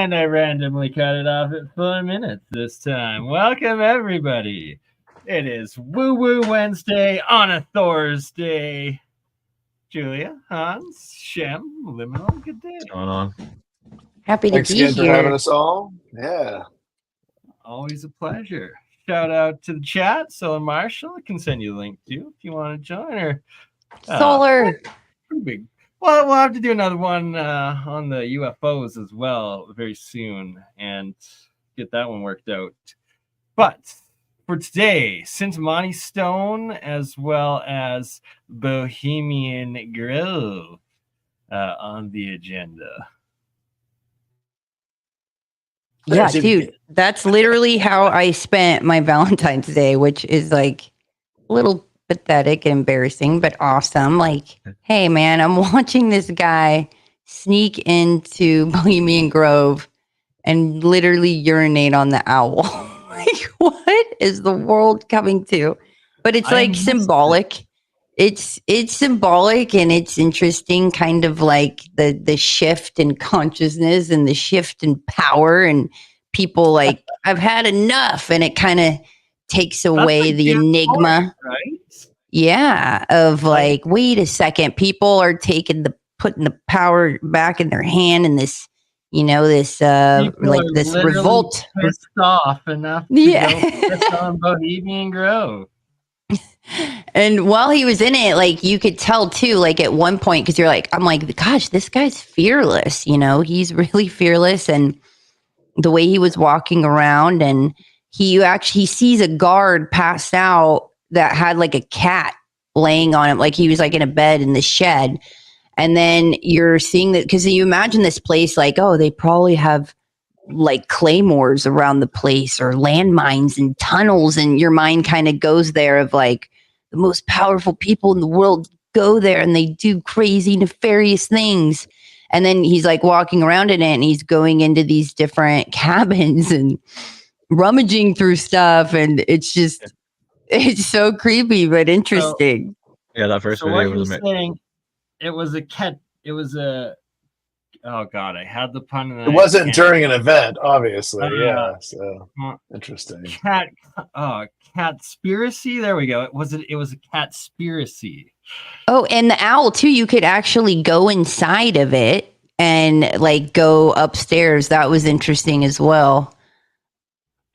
And I randomly cut it off at 4 minutes this time. Welcome, everybody. It is WooWoo Wednesday on a Thor'sDay. Julia, Hans, Shem, Liminal, good day. What's going on? Happy to Thanks be again here. for having us all. Yeah. Always a pleasure. Shout out to the chat. So Marshall, I can send you a link too if you want to join her. Solar. Pretty big. Well, we'll have to do another one on the UFOs as well very soon and get that one worked out. But for today, Sintamani Stone as well as Bohemian Grove on the agenda. Yeah, dude, that's literally how I spent my Valentine's Day, which is like a little pathetic and embarrassing, but awesome. Like, hey, man, I'm watching this guy sneak into Bohemian Grove and literally urinate on the owl. Like, what is the world coming to? But it's like symbolic. It's symbolic and it's interesting, kind of like the shift in consciousness and the shift in power, and people like, I've had enough, and it kind of takes away the enigma, right? Yeah, of like, wait a second, people are putting the power back in their hand, and this, this like this revolt, pissed off enough to go piss on Bohemian Grove. And while he was in it, like, you could tell too, like at one point, because I'm like, gosh, this guy's fearless. He's really fearless, and the way he was walking around, and he sees a guard passed out that had like a cat laying on him, like he was like in a bed in the shed. And then you're seeing that, because you imagine this place like, oh, they probably have like claymores around the place or landmines and tunnels, and your mind kind of goes there of like, the most powerful people in the world go there and they do crazy nefarious things. And then he's like walking around in it, and he's going into these different cabins and rummaging through stuff, and it's so creepy but interesting. Yeah, that first video was amazing. It was a cat. It was a. Oh God, I had the pun. It wasn't during an event, obviously. Yeah, so interesting. Catspiracy. There we go. It was a catspiracy. Oh, and the owl too. You could actually go inside of it and like go upstairs. That was interesting as well.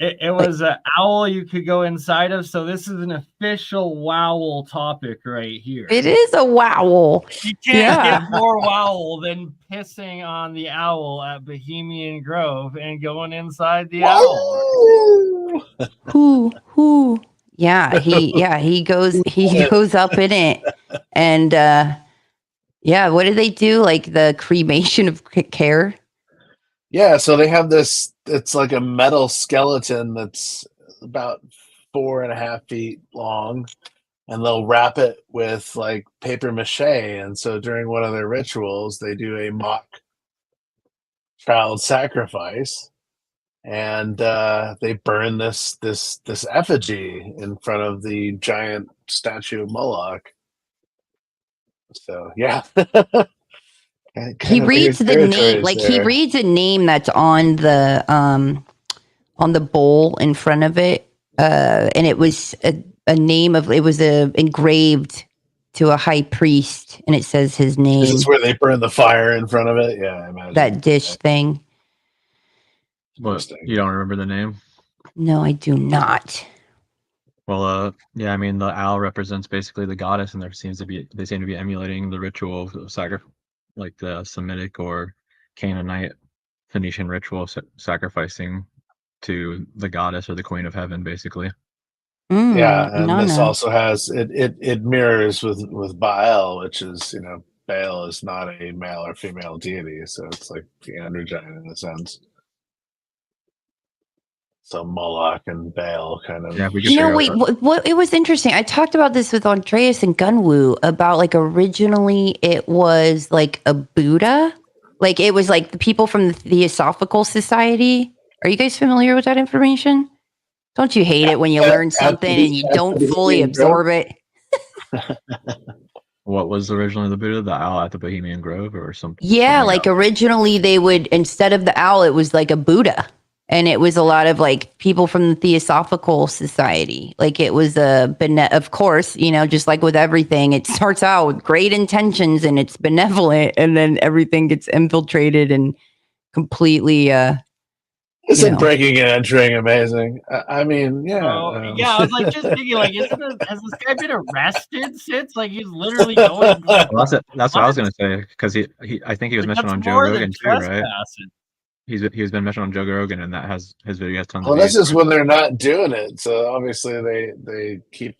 It was an owl you could go inside of. So this is an official WOWL topic right here. It is a WOWL. You can't get more WOWL than pissing on the owl at Bohemian Grove and going inside the owl. Who? Yeah, he goes up in it, and what do they do? Like the cremation of care. Yeah, so they have this. It's like a metal skeleton that's about 4.5 feet long, and they'll wrap it with like paper mache. And so during one of their rituals, they do a mock child sacrifice, and they burn this effigy in front of the giant statue of Moloch. So yeah. He reads the name, like he reads a name that's on the bowl in front of it, and it was a name of, it was engraved to a high priest, and it says his name. This is where they burn the fire in front of it. Yeah, I imagine that dish thing. What, you don't remember the name? No, I do not. Well, yeah, I mean, the owl represents basically the goddess, and they seem to be emulating the ritual of sacrifice, like the Semitic or Canaanite Phoenician ritual of sacrificing to the goddess or the queen of heaven, basically. Yeah, and this also has it mirrors with Baal, which is, Baal is not a male or female deity, so it's like the androgyne in a sense. So Moloch and Baal kind of. Yeah, what it was interesting. I talked about this with Andreas and Gunwoo about like originally it was like a Buddha, like it was like the people from the Theosophical Society. Are you guys familiar with that information? Don't you hate it when you learn something and you don't fully absorb it? What was originally the Buddha? The owl at the Bohemian Grove or something? Yeah, like originally they would, instead of the owl, it was like a Buddha. And it was a lot of like people from the Theosophical Society. Like it was of course, you know, just like with everything, it starts out with great intentions and it's benevolent, and then everything gets infiltrated and completely Isn't breaking and entering amazing? I mean, yeah. Yeah, I was like just thinking, like, has this guy been arrested since? Like, he's literally going. Like, well, that's what I was gonna say, because I think he was mentioned on Joe Rogan too, right? He was been mentioned on Joe Rogan, and that has his video has tons of. Well, that's just when they're not doing it. So obviously they keep.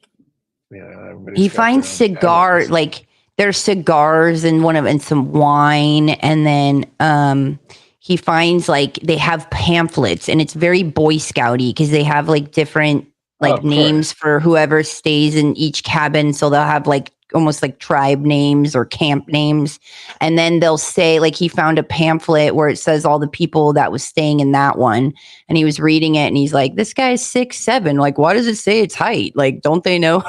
You know, he finds cigars, like there's cigars and some wine, and then he finds like they have pamphlets, and it's very Boy Scouty because they have like different like names for whoever stays in each cabin. So they'll have like almost like tribe names or camp names. And then they'll say, like, he found a pamphlet where it says all the people that was staying in that one. And he was reading it and he's like, this guy's 6'7". Like, why does it say it's height? Like, don't they know?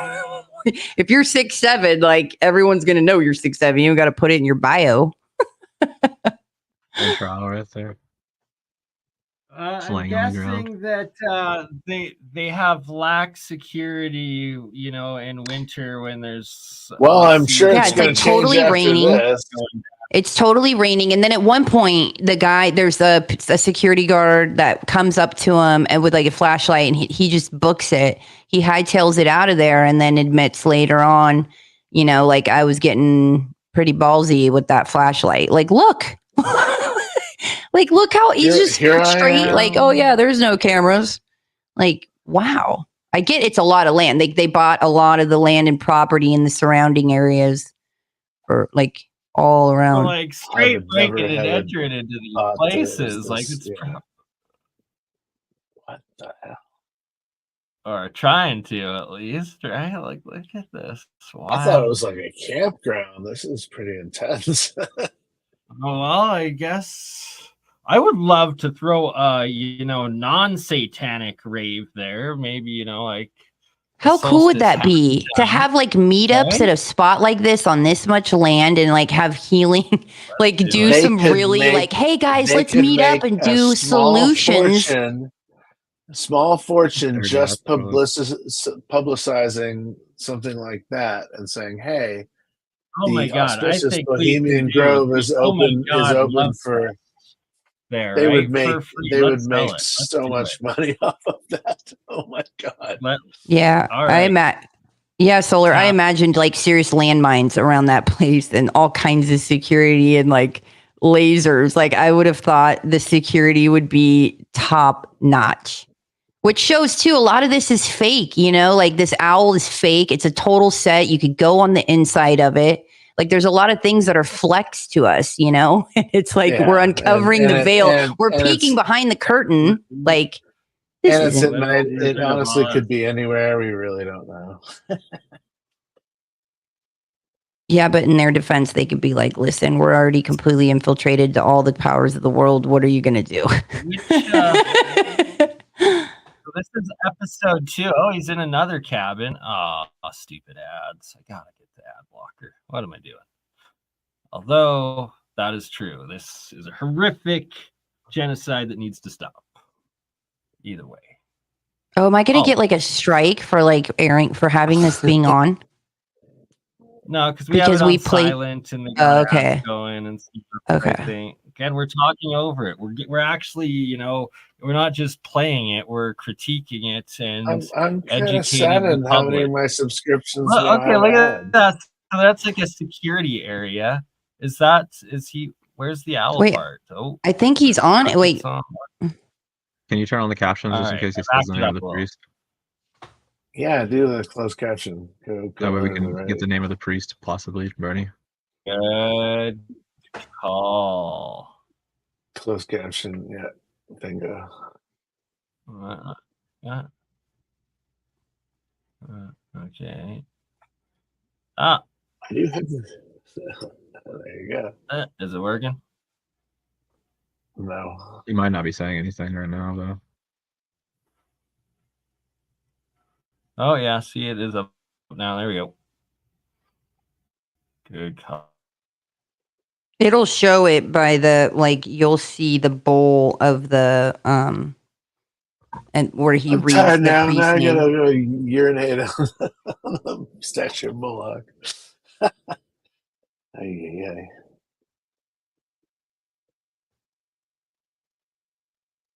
If you're 6'7", like everyone's going to know you're 6'7". You got to put it in your bio. Trial right there. I'm guessing that they have lax security, you know, in winter when there's. Well, I'm sure it's going to change after this. It's totally raining, and then at one point, the guy, there's a security guard that comes up to him and with like a flashlight, and he just books it. He hightails it out of there, and then admits later on, you know, like, I was getting pretty ballsy with that flashlight. Like, look. Like, look how he's just straight. Like, oh yeah, there's no cameras. Like, wow. I get it's a lot of land. They bought a lot of the land and property in the surrounding areas, for like all around. Well, like straight breaking and entering into these places. Like, it's what the hell? Or trying to, at least, right? Like, look at this. Wow. I thought it was like a campground. This is pretty intense. Well, I guess I would love to throw a, you know, non-satanic rave there. Maybe, you know, like, how cool would that be to have like meetups at a spot like this on this much land and like have healing, like do some really like, hey guys, let's meet up and do solutions. Small fortune just publicizing something like that and saying, hey, oh my God, I think Bohemian Grove is open for there. They right? would make so much money off of that. Oh my God. Yeah. Right. Solar. I imagined like serious landmines around that place and all kinds of security and like lasers. Like, I would have thought the security would be top notch. Which shows too, a lot of this is fake, you know, like this owl is fake. It's a total set. You could go on the inside of it. Like, there's a lot of things that are flex to us, you know, it's like we're uncovering the veil. We're peeking behind the curtain. Like, and it's at night. It honestly could be anywhere. We really don't know. Yeah, but in their defense, they could be like, listen, we're already completely infiltrated to all the powers of the world. What are you going to do? This is episode 2. Oh, he's in another cabin. Oh, stupid ads. I gotta get the ad blocker. What am I doing? Although that is true. This is a horrific genocide that needs to stop. Either way. Oh, am I going to get like a strike for like having this being on? No, because we have it on silent and the going and stuff. Okay. Again, we're talking over it. We're actually, you know, we're not just playing it. We're critiquing it and I'm kind of saddened how many of my subscriptions. Well, okay, look at that. So that's like a security area. Where's the owl part? Oh, I think he's on it. Wait. Can you turn on the captions just in case he says the name of the priest? Yeah, do the closed caption. That way we can get the name of the priest, possibly, Bernie. Good call. Closed caption, yeah. Bingo. Yeah. Okay. I do have this. There you go. Is it working? No. He might not be saying anything right now, though. Oh, yeah. See, it is up now. There we go. Good call. It'll show it by the like you'll see the bowl of the and where he I'm reads tired the now. priest Now I name. gotta go urinate on the statue of Moloch. Ay, ay, ay.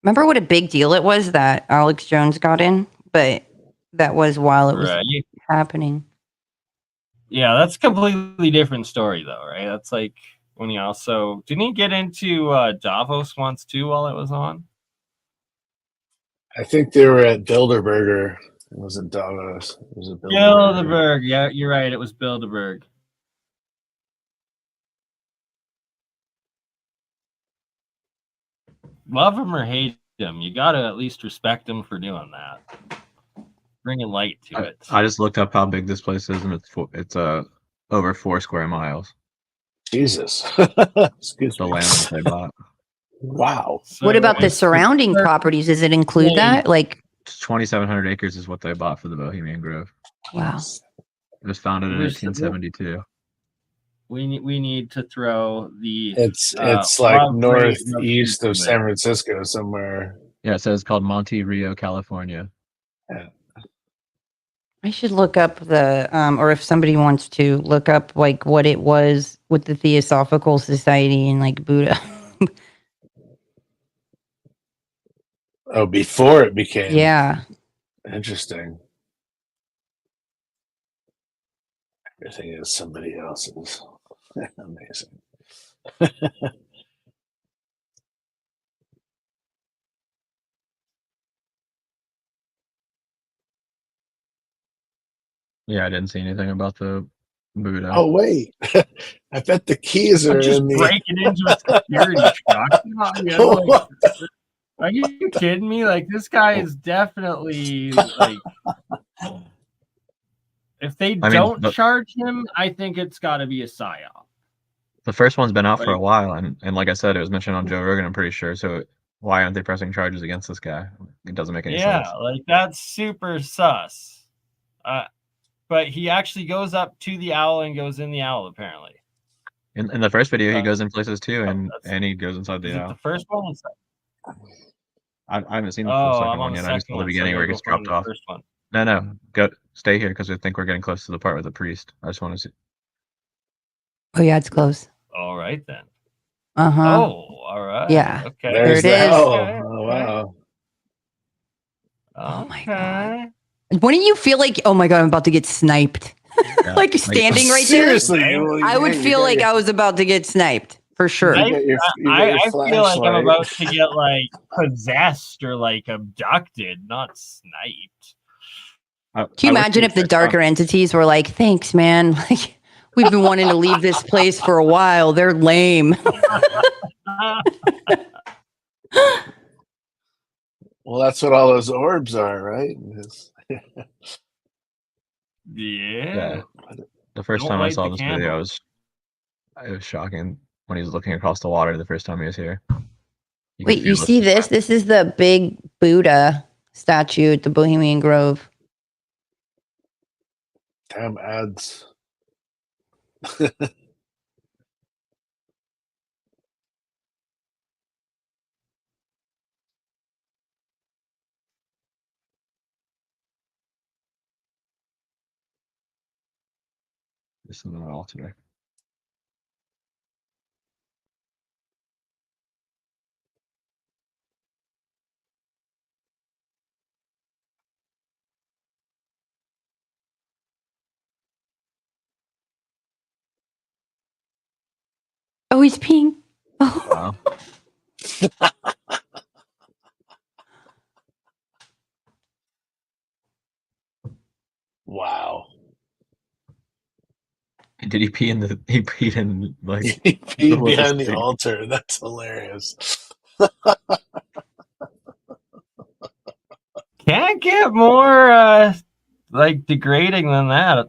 Remember what a big deal it was that Alex Jones got in? But that was while it was Right. happening. Yeah, that's a completely different story, though, right? That's like when he also didn't he get into Davos once too while it was on? I think they were at Bilderberger. It wasn't Davos. It was a Bilderberger. Bilderberg. Yeah, you're right. It was Bilderberg. Love him or hate him, you got to at least respect him for doing that. Bringing light to it. I just looked up how big this place is, and it's over 4 square miles. Jesus. Excuse The me. land that they bought. Wow. So What about the it's surrounding properties? Does it include that? Like, 2,700 acres is what they bought for the Bohemian Grove. wow. It was founded in 1872. We need to throw the It's like love rate northeast of into San it. Francisco somewhere. Yeah, it says it's called Monte Rio, California. I should look up the, or if somebody wants to look up like what it was with the Theosophical Society and like Buddha. Oh, before it became Yeah. interesting. Everything is somebody else's. Amazing. Yeah, I didn't see anything about the Buddha. Oh wait, I bet the keys are Just in the. breaking into a security truck. You know, like, are you kidding me? Like, this guy is definitely like. If they don't charge him, I think it's got to be a psyop. The first one's been out for a Like- while, and like I said, it was mentioned on Joe Rogan, I'm pretty sure. So why aren't they pressing charges against this guy? It doesn't make any sense. Yeah, like that's super sus. But he actually goes up to the owl and goes in the owl, apparently. In the first video, he goes in places too, and that's- he goes inside Is the it owl. the first one? Or I haven't seen the full oh, second I'm on one the yet. I just second saw the one. beginning so where I he gets gotta go dropped find off. the first one. No, go stay here because I think we're getting close to the part with the priest. I just want to see. Oh, yeah, it's close. All right, then. Uh-huh. Oh, all right. Yeah. Okay. There's There it the is. hell. Okay, Oh okay. wow. Oh, my Okay. Wouldn't you feel like, oh my God, I'm about to get sniped? Yeah, Like standing right Seriously, there? I would feel like I was about to get sniped for sure. You got your I feel like I'm flashlight. about to get like possessed or like abducted, not sniped. Can you imagine if the darker entities were like, thanks, man. Like, we've been wanting to leave this place for a while. They're lame. Well, that's what all those orbs are, right? Yeah. The first Don't time I light saw the this candle. video, it was shocking when he was looking across the water the first time he was here. Wait, you see this? This is the big Buddha statue at the Bohemian Grove. Damn ads. This is an altar. Oh, he's peeing. Oh. Wow. Wow. Did he pee in the? He peed in like. He peed behind the street. altar. That's hilarious. Can't get more like degrading than that.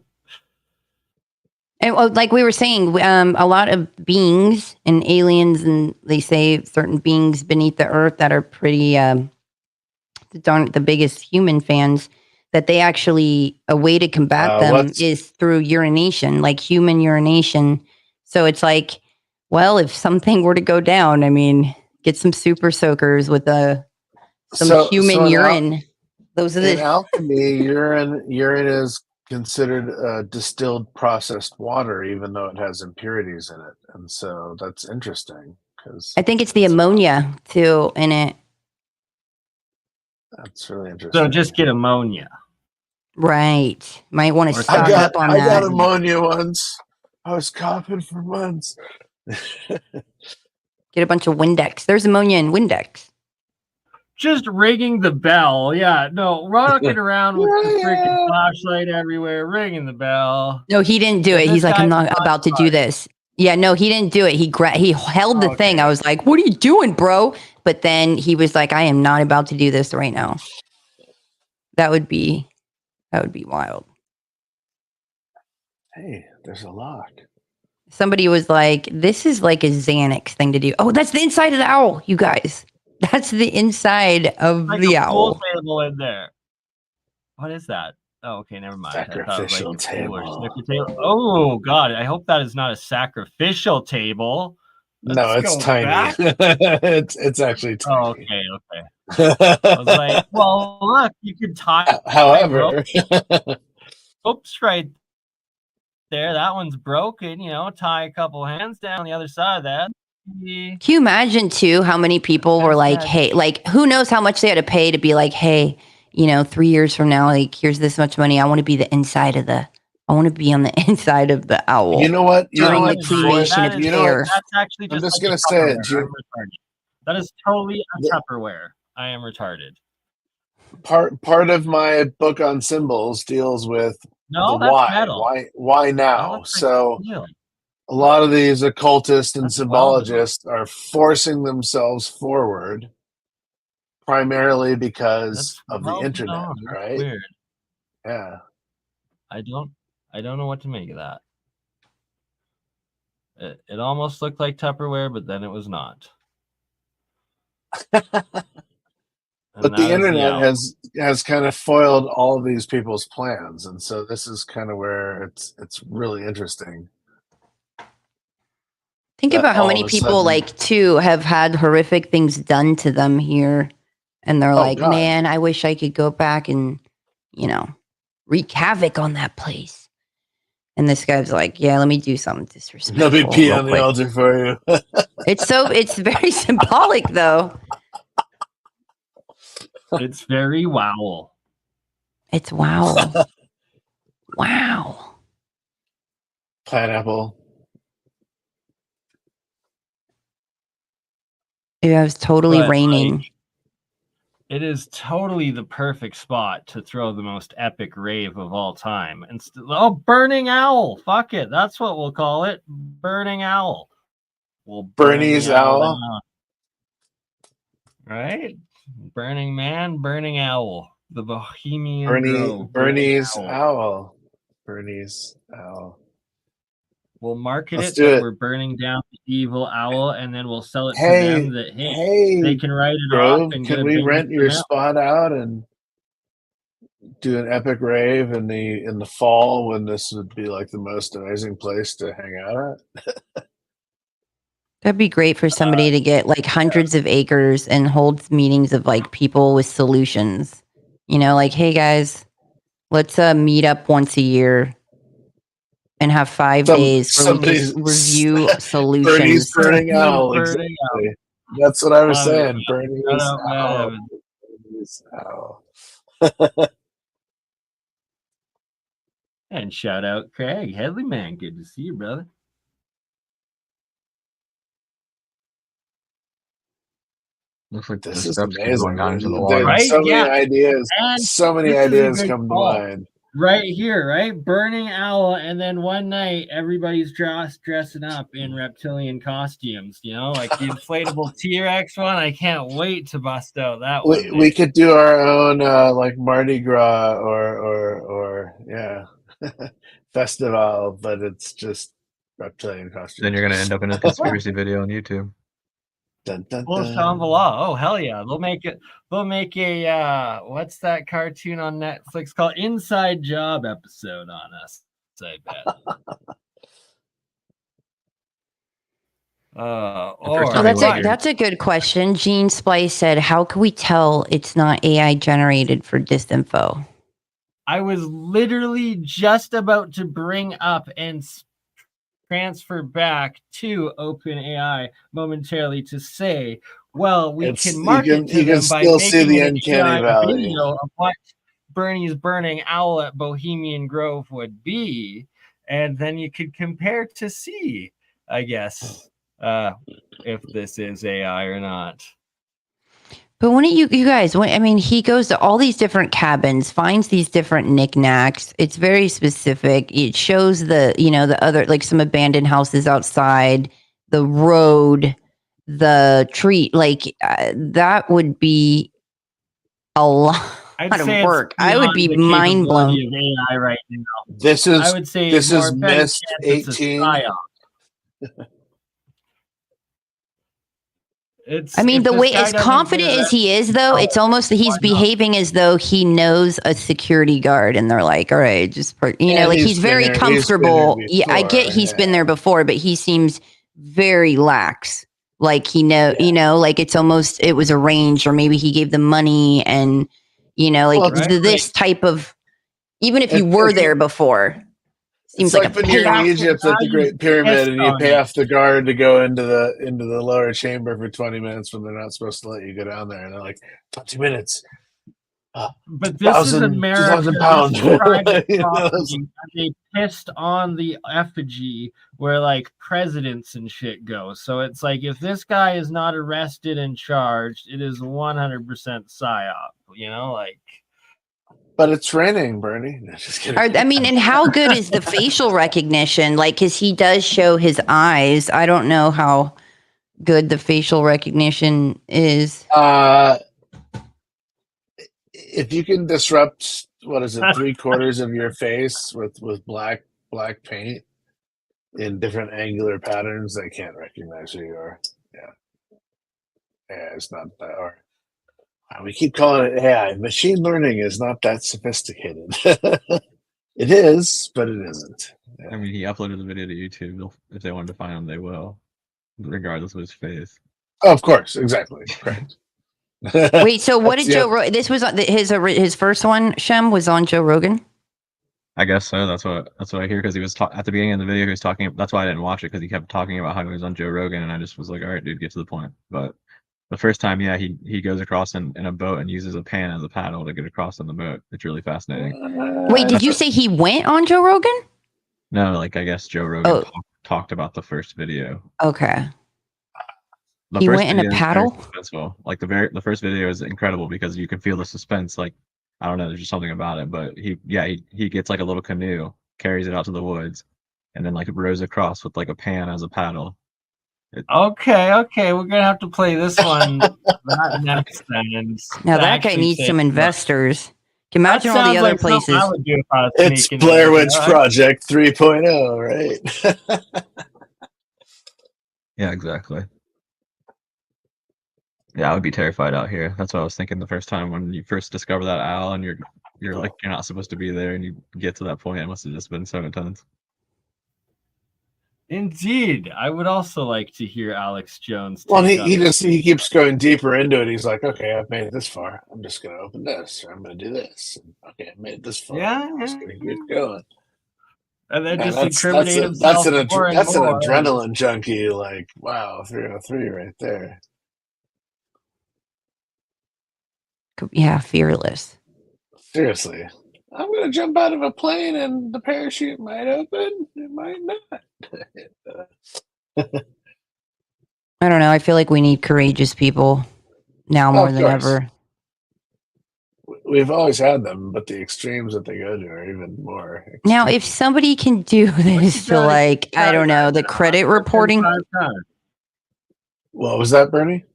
And like we were saying, a lot of beings and aliens, and they say certain beings beneath the earth that are pretty, the biggest human fans, that they actually, a way to combat them is through urination, like human urination. So it's like, well, if something were to go down, I mean, get some super soakers with some human urine. Those are in the alchemy, urine is considered distilled processed water, even though it has impurities in it, and so that's interesting because I think it's the ammonia too in it. That's really interesting. So just get ammonia. Right. Might want to stock up on that. I got ammonia once. I was coughing for months. Get a bunch of Windex. There's ammonia in Windex. Just ringing the bell. Yeah, no, rocking around with the freaking flashlight everywhere, ringing the bell. No, he didn't do it. He's like, I'm not about to do this. Yeah, no, he didn't do it. He held the thing. I was like, what are you doing, bro? But then he was like, I am not about to do this right now. That would be wild. Hey, there's a lock. Somebody was like, this is like a Xanax thing to do. Oh, that's the inside of the owl, you guys. That's the inside of like the a owl. Pool table in there. What is that? Oh, okay, never mind. Sacrificial table. Oh God, I hope that is not a sacrificial table. No, it's tiny. it's actually tiny. Oh, okay. I was like, well, look, you can tie. However, oops, right there. That one's broken. You know, tie a couple hands down the other side of that. Can you imagine too how many people were like, hey, like who knows how much they had to pay to be like, hey, you know, 3 years from now, like here's this much money. I want to be the inside of the. I want to be on the inside of the owl. You know what? During the cremation of hair. That's actually just. I'm just gonna say it. That is totally a Tupperware. I am retarded. Part of my book on symbols deals with the why. Metal. Why now? So a lot of these occultists and symbologists are forcing themselves forward primarily because of the internet, right? Weird. Yeah. I don't know what to make of that. It almost looked like Tupperware, but then it was not. But the internet has kind of foiled all of these people's plans, and so this is kind of where it's really interesting. Think about how many people like too have had horrific things done to them here, and they're like, God. Man, I wish I could go back and, you know, wreak havoc on that place. And this guy's like, yeah, let me do something disrespectful. Let me pee on the altar for you. It's very symbolic though. It's very wow. It's wow. Wow. Pineapple. It was totally raining. Like, it is totally the perfect spot to throw the most epic rave of all time. And burning owl. Fuck it. That's what we'll call it. Burning owl. Bernie's owl. Right? Burning Man, Burning Owl. The Bohemian Bernie's owl. Bernie's owl. We'll market it that we're burning down the evil owl, and then we'll sell it to them that they can write it off. And can we rent your spot out and do an epic rave in the fall when this would be like the most amazing place to hang out at? That'd be great for somebody to get like hundreds of acres and hold meetings of like people with solutions. You know, like, hey guys, let's meet up once a year and have 5 days where we just review solutions. Bernie's burning owl. Exactly. That's what I was saying. Bernie's owl. Bernie's owl. And shout out Craig Headley, man. Good to see you, brother. Looks like this is amazing. Going into the water. Right? So many ideas. And so many ideas come to mind. Right here, right? Burning owl, and then one night everybody's dressing up in reptilian costumes. You know, like the inflatable T-Rex one. I can't wait to bust out that one. We could do our own like Mardi Gras or festival, but it's just reptilian costumes. Then you're gonna end up in a conspiracy video on YouTube. Dun, dun, Well, dun. Shambhala. Oh, hell yeah. They'll make it. They'll make a what's that cartoon on Netflix called? Inside Job episode on us. I bet. first Oh, time that's he a went- that's a good question. Gene Splice said, "How can we tell it's not AI generated for disinfo?" I was literally just about to bring up and transfer back to OpenAI momentarily to say, well, we can market to them by still see making the an uncanny AI valley. video of what Bernie's burning owl at Bohemian Grove would be, and then you could compare to see, I guess, if this is AI or not. But when you guys, I mean, he goes to all these different cabins, finds these different knickknacks. It's very specific. It shows the other, like some abandoned houses outside, the road, the tree. Like that would be a lot of work. I would be mind blown. Of AI right now. This is I would say this more is better Mist chance it's a 18. psyop. I mean, if the this way guy as doesn't confident get as he is, though, it's almost that he's behaving as though he knows a security guard, and they're like, "All right, just like And he's very been here comfortable." Yeah, I get before, he's been there before, but he seems very lax. Like he like it was arranged, or maybe he gave them money, and Well, this type of. Even if you were there before, seems It's like like a when you're in payoff. Egypt at the Great Pyramid and you pay off the guard to go into the lower chamber for 20 minutes when they're not supposed to let you go down there, and they're like 20 minutes. But this is America. 2,000 pounds. They pissed on the effigy where like presidents and shit go. So it's like if this guy is not arrested and charged, it is 100% psyop. Like. But it's raining, Bernie. No, just kidding. I mean, and how good is the facial recognition? Like, because he does show his eyes. I don't know how good the facial recognition is. If you can disrupt, what is it, 3/4 of your face with black paint in different angular patterns, they can't recognize who you are. Yeah, it's not that. Or we keep calling it AI. Machine learning is not that sophisticated. It is, but it isn't. Yeah. I mean, he uploaded the video to YouTube. If they wanted to find him, they will, regardless of his face. Oh, of course, exactly. Correct. Wait, so what did Joe Rogan? This was his first one. Shem was on Joe Rogan. I guess so. That's what I hear, because he was at the beginning of the video. He was talking. That's why I didn't watch it, because he kept talking about how he was on Joe Rogan, and I just was like, all right, dude, get to the point. But the first time, yeah, he goes across in a boat and uses a pan as a paddle to get across in the boat. It's really fascinating. Wait, did you say he went on Joe Rogan? No, like I guess Joe Rogan talked about the first video. Okay. He went in a paddle? Like the first video is incredible because you can feel the suspense. Like, I don't know, there's just something about it. But he gets like a little canoe, carries it out to the woods, and then like rows across with like a pan as a paddle. Okay, we're gonna have to play this one next then. Now that guy needs some investors. Can you imagine all the other places? I would do if I was it's Blair Witch Project 3.0, right? Yeah, exactly. Yeah, I would be terrified out here. That's what I was thinking the first time when you first discover that owl and you're like you're not supposed to be there and you get to that point. It must have just been so intense. Indeed, I would also like to hear Alex Jones. Well, he keeps going deeper into it. He's like, okay, I've made it this far. I'm just going to open this, or I'm going to do this. And, okay, I made it this far. Yeah, I'm just going to keep going. And then just that's an adrenaline junkie. Like, wow, 303 right there. Yeah, fearless. Seriously. I'm going to jump out of a plane and the parachute might open. It might not. I don't know. I feel like we need courageous people now more than ever. We've always had them, but the extremes that they go to are even more extreme. Now, if somebody can do this to like, I don't know, the credit reporting. What was that, Bernie?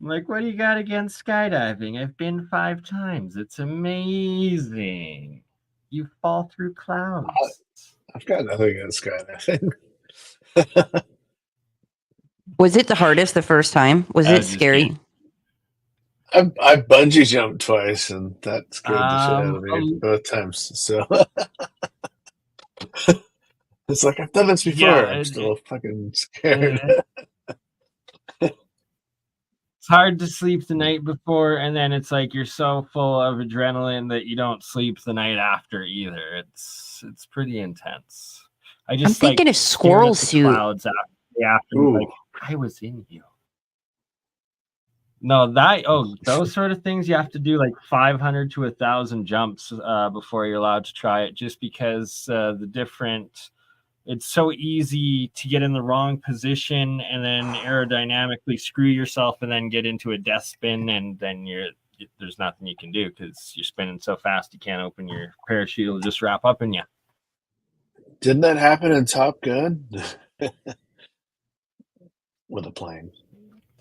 Like, what do you got against skydiving? I've been 5 times. It's amazing. You fall through clouds. I've got nothing against skydiving. Was it the hardest the first time? Was it Just scary? kidding. I bungee jumped twice, and that scared the shit out of me Um, both times. So it's like I've done this before. Yeah, I'm still fucking it- scared. it's hard to sleep the night before, and then it's like you're so full of adrenaline that you don't sleep the night after either. It's pretty intense. I I'm just thinking like of staring squirrel at the suit. clouds after Ooh. like I was in you. No, those sort of things you have to do like 500 to 1,000 jumps before you're allowed to try it, just because it's so easy to get in the wrong position and then aerodynamically screw yourself and then get into a death spin, and then there's nothing you can do because you're spinning so fast you can't open your parachute. It'll just wrap up in you. Didn't that happen in Top Gun? With a plane.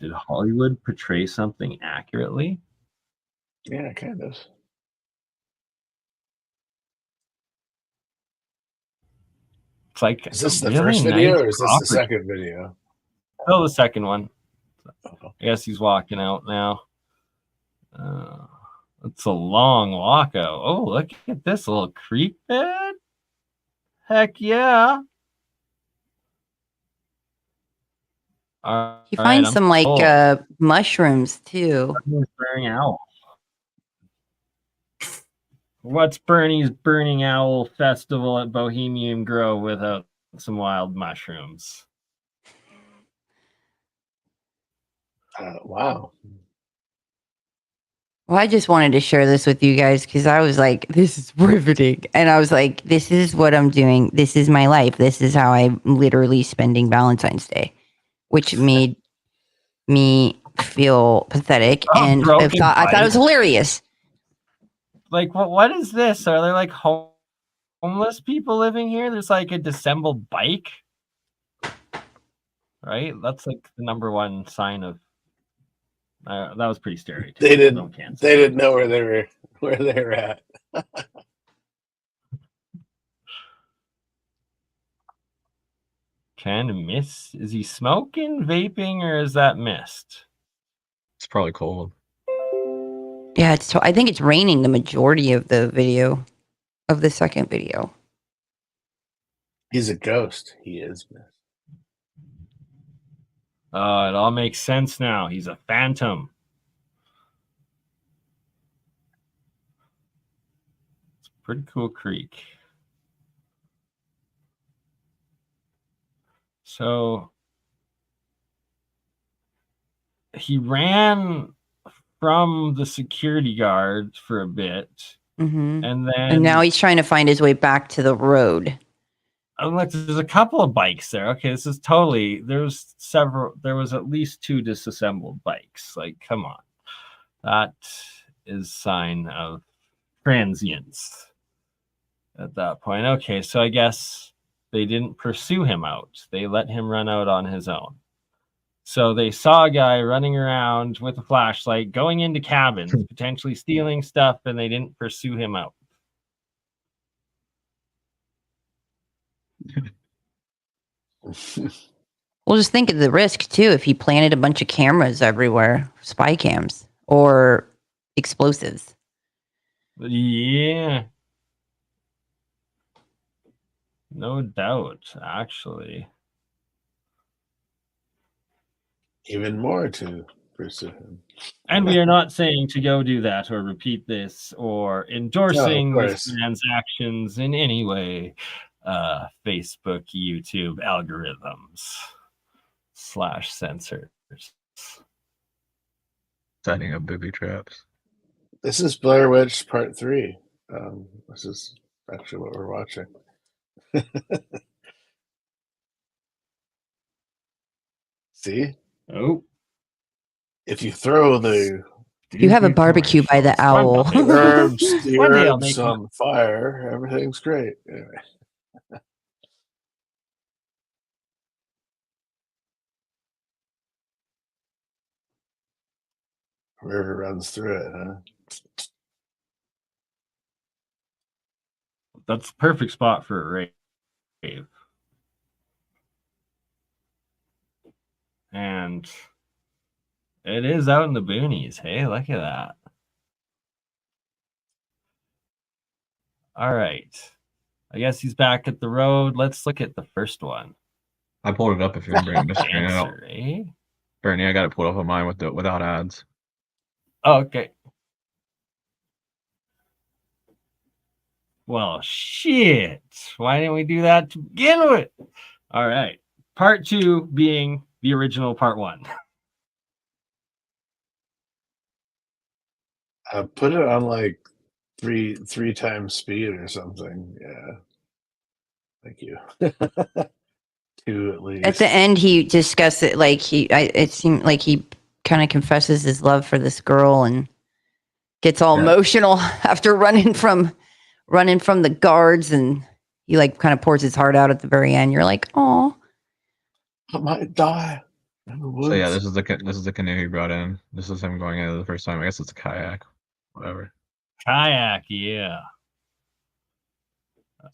Did Hollywood portray something accurately? Yeah, kind of. It's like Is this a the really first video nice or is this the property. second video? Oh, the second one. Oh. I guess he's walking out now. It's a long walk out. Oh, look at this little creek bed. Heck yeah. All You right, find I'm some like full. mushrooms too. Burning owl. What's Bernie's Burning Owl Festival at Bohemian Grove without some wild mushrooms? Wow. Well, I just wanted to share this with you guys because I was like, this is riveting. And I was like, this is what I'm doing. This is my life. This is how I'm literally spending Valentine's Day, which made me feel pathetic. Oh, And broken I thought it was bike. hilarious. Like, what is this? Are there like homeless people living here? There's like a disassembled bike, right? That's like the number one sign of. That was pretty stereotypical. They Don't cancel. They didn't know where they were at. Kind of mist. Is he smoking, vaping, or is that mist? It's probably cold. Yeah, I think it's raining the majority of the video, of the second video. He's a ghost. He is. Oh, it all makes sense now. He's a phantom. It's a pretty cool creek. So he ran from the security guard for a bit, Mm-hmm. and then And now he's trying to find his way back to the road. Look, there's a couple of bikes there. Okay, this is totally. There was at least 2 disassembled bikes. Like, come on, that is sign of transience at that point. Okay, so I guess they didn't pursue him out. They let him run out on his own. So they saw a guy running around with a flashlight, going into cabins, potentially stealing stuff, and they didn't pursue him out. Well, just think of the risk too if he planted a bunch of cameras everywhere, spy cams or explosives. Yeah. No doubt, actually. Even more to pursue him. And we are not saying to go do that or repeat this or endorsing this man's actions in any way. Facebook, YouTube algorithms /censors. Setting up booby traps. This is Blair Witch Part 3. This is actually what we're watching. See? Oh. If you throw the You have a barbecue by the owl. herbs on fire, everything's great. Anyway. River runs through it, huh? That's the perfect spot for a rave. And it is out in the boonies. Hey, look at that. All right. I guess he's back at the road. Let's look at the first one. I pulled it up if you want to bring the screen out. Answer, eh? Bernie, I got it pulled up on mine without ads. Oh, okay. Well, shit. Why didn't we do that to begin with? All right. Part 2 being the original part 1. I put it on like three times speed or something. Yeah. Thank you. 2 at least. At the end, he discussed it. Like it seemed like he kind of confesses his love for this girl and gets all emotional after running from the guards, and he like kind of pours his heart out at the very end. You're like, oh, I might die. So yeah, this is the canoe he brought in. This is him going in the first time. I guess it's a kayak, whatever. Kayak, yeah.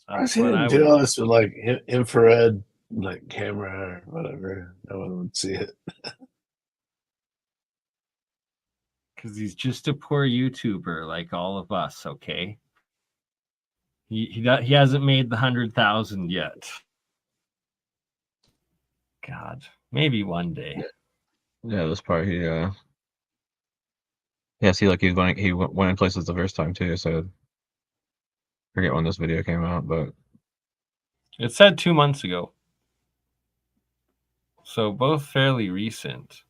I was going to do all this with like infrared like camera or whatever. No one would see it. Because he's just a poor YouTuber like all of us, okay? He hasn't made the 100,000 yet. God, maybe one day. Yeah, this part he see, like he went in places the first time too. So I forget when this video came out, but it said 2 months ago, so both fairly recent.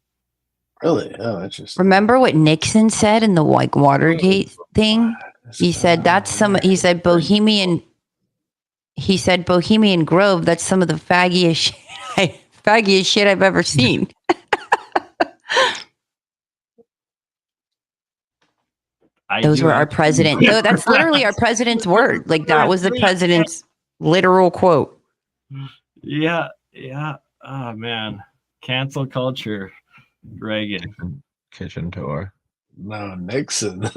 Really? Oh, interesting. remember what Nixon said in the like Watergate thing? He said that's some. He said Bohemian. He said Bohemian Grove. That's some of the faggiest shit I've ever seen. Those were our president. No, that's literally our president's word. Like that was the president's literal quote. Yeah. Oh man, cancel culture. Reagan. kitchen tour. No, Nixon.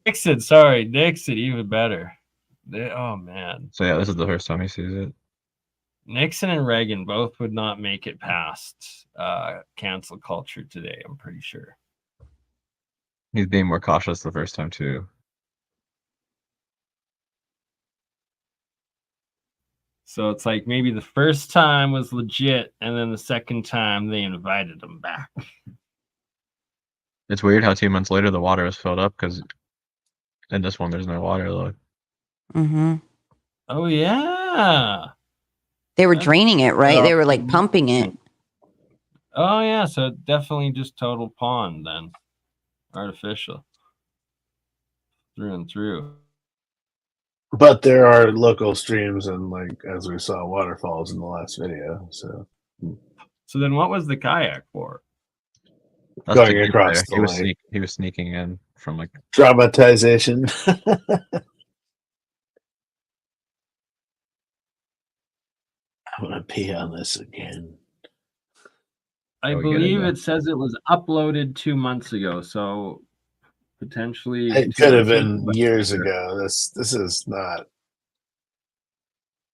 Nixon, even better. Oh man. So yeah, this is the first time he sees it. Nixon and Reagan both would not make it past cancel culture today, I'm pretty sure. He's being more cautious the first time too. So it's like maybe the first time was legit, and then the second time they invited him back. It's weird how 2 months later the water is filled up, because in this one there's no water though. Mm-hmm. Oh yeah. They were draining it, right? They were like pumping it. Oh yeah, so definitely just total pond then. Artificial. Through and through. But there are local streams and, like, as we saw, waterfalls in the last video. So then what was the kayak for? That's going across the lake. He was sneaking in from like Dramatization. I'm gonna pee on this again. I believe it says it was uploaded 2 months ago, so potentially It could have been years ago. This is not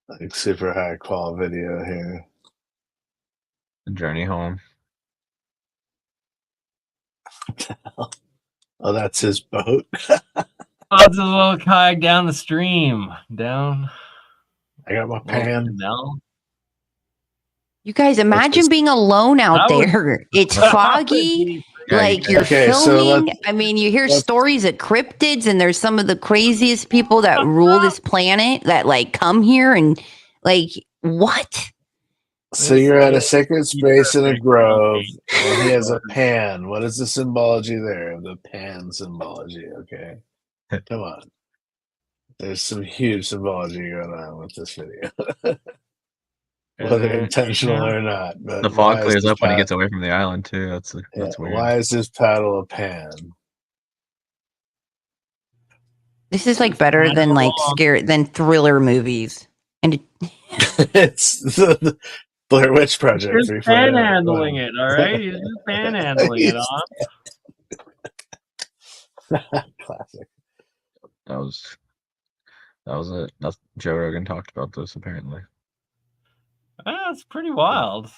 like super high quality video here. the journey home. Oh, that's his boat. Oh, it's a little kayak down the stream. Down. I got my pan. You guys, imagine being alone out there. It's foggy. Like you're filming. I mean, you hear stories of cryptids, and there's some of the craziest people that rule this planet that like come here and like what? So you're at a sacred space in a grove, and he has a pan. What is the symbology there? The pan symbology. Okay, come on. There's some huge symbology going on with this video, whether intentional or not. But the fog clears up when he gets away from the island too. That's weird. Why is this paddle a pan? This is like better than like than thriller movies, and It's the Blair Witch Project. He's panhandling it, all right? He's just panhandling it on. Classic. That was it. That's Joe Rogan talked about this apparently. That's pretty wild.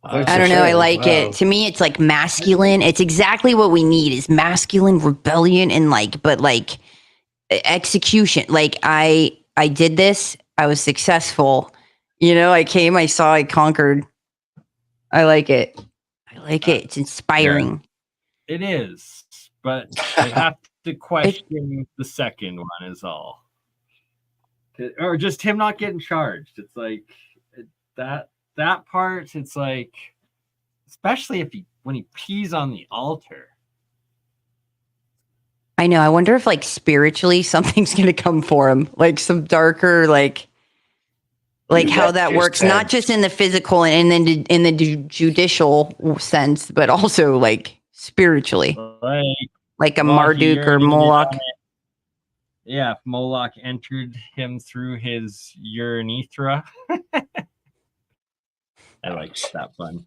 I don't know. I like it. To me, it's like masculine. It's exactly what we need is masculine rebellion and but execution. Like I did this. I was successful. I came, I saw, I conquered. I like it. It's inspiring. Yeah, it is, but I have to question the second one is all. Or just him not getting charged. It's like that part, it's like, especially when he pees on the altar. I know. I wonder if spiritually something's going to come for him, like some darker, like how that works, not just in the physical and then in the judicial sense, but also spiritually, like a Marduk or Moloch. Yeah, if Moloch entered him through his urethra. I like that fun.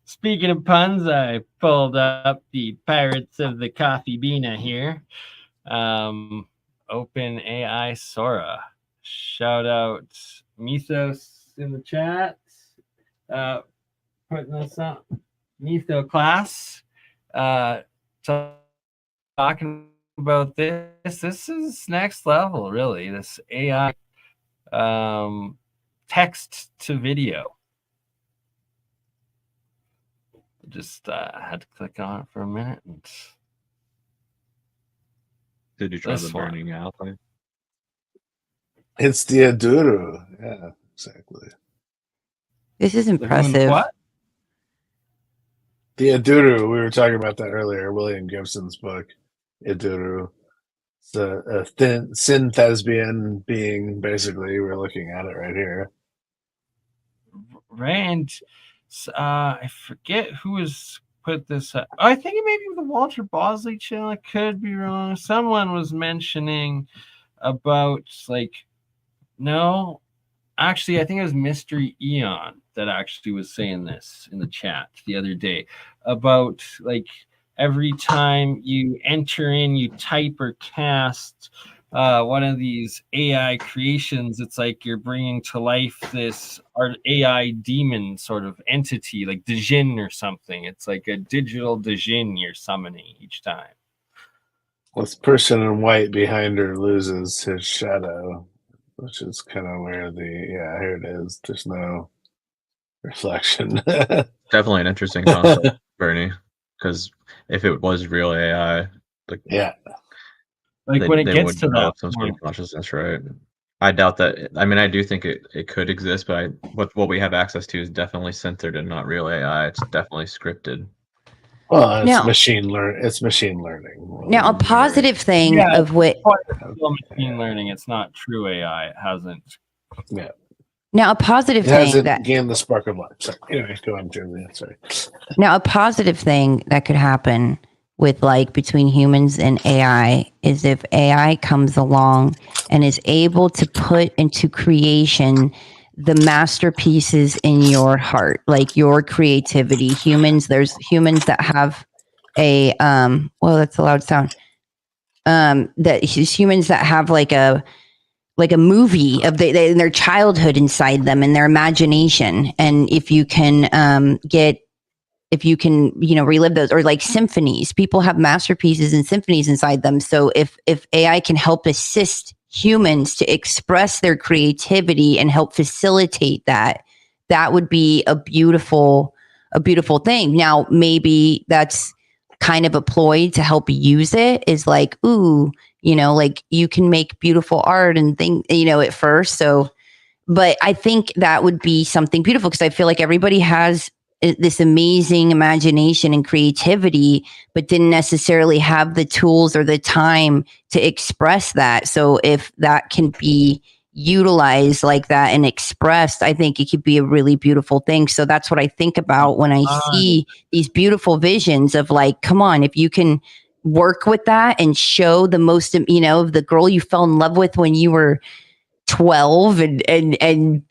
Speaking of puns, I pulled up the Pirates of the Coffee Bean here. OpenAI Sora. Shout out Mythos in the chat. Putting this up. Mytho class. Talking about this. This is next level, really. This AI text to video. Just had to click on it for a minute. Did you try the burning alpha? It's Diaduru. Yeah, exactly. This is impressive. What? Diaduru. We were talking about that earlier. William Gibson's book, Iduru. It's a thin thespian being, basically. We're looking at it right here. Right, and I forget who was put this up. I think it may be the Walter Bosley channel. I could be wrong. Someone was mentioning about no, actually, I think it was Mystery Eon that actually was saying this in the chat the other day about every time you enter in, you type or cast one of these AI creations, it's like you're bringing to life this AI demon sort of entity, like Djinn or something. It's like a digital Djinn you're summoning each time. This person in white behind her loses his shadow, which is kind of where here it is. There's no reflection. Definitely an interesting concept, Bernie, because if it was real AI, when it gets to that some sort of consciousness, right? I doubt that. I mean, I do think it could exist, but what we have access to is definitely centered and not real AI. It's definitely scripted. Well, it's machine learning. It's machine learning. Now, a positive thing of what machine learning, it's not true AI. It hasn't. Yeah. Now, a positive thing that gained the spark of life. So, anyway, go on, Julia. Sorry. Now, a positive thing that could happen with between humans and AI is if AI comes along and is able to put into creation the masterpieces in your heart, your creativity. There's humans that have a that's a loud sound. Humans that have a movie of their childhood inside them and their imagination. And if you can relive those, or symphonies, people have masterpieces and symphonies inside them. So if AI can help assist humans to express their creativity and help facilitate that would be a beautiful thing. Now, maybe that's kind of a ploy to help use it is you can make beautiful art and things, at first. So, but I think that would be something beautiful because I feel like everybody has this amazing imagination and creativity, but didn't necessarily have the tools or the time to express that. So if that can be utilized like that and expressed, I think it could be a really beautiful thing. So that's what I think about when I see these beautiful visions of come on, if you can work with that and show the most, the girl you fell in love with when you were 12 and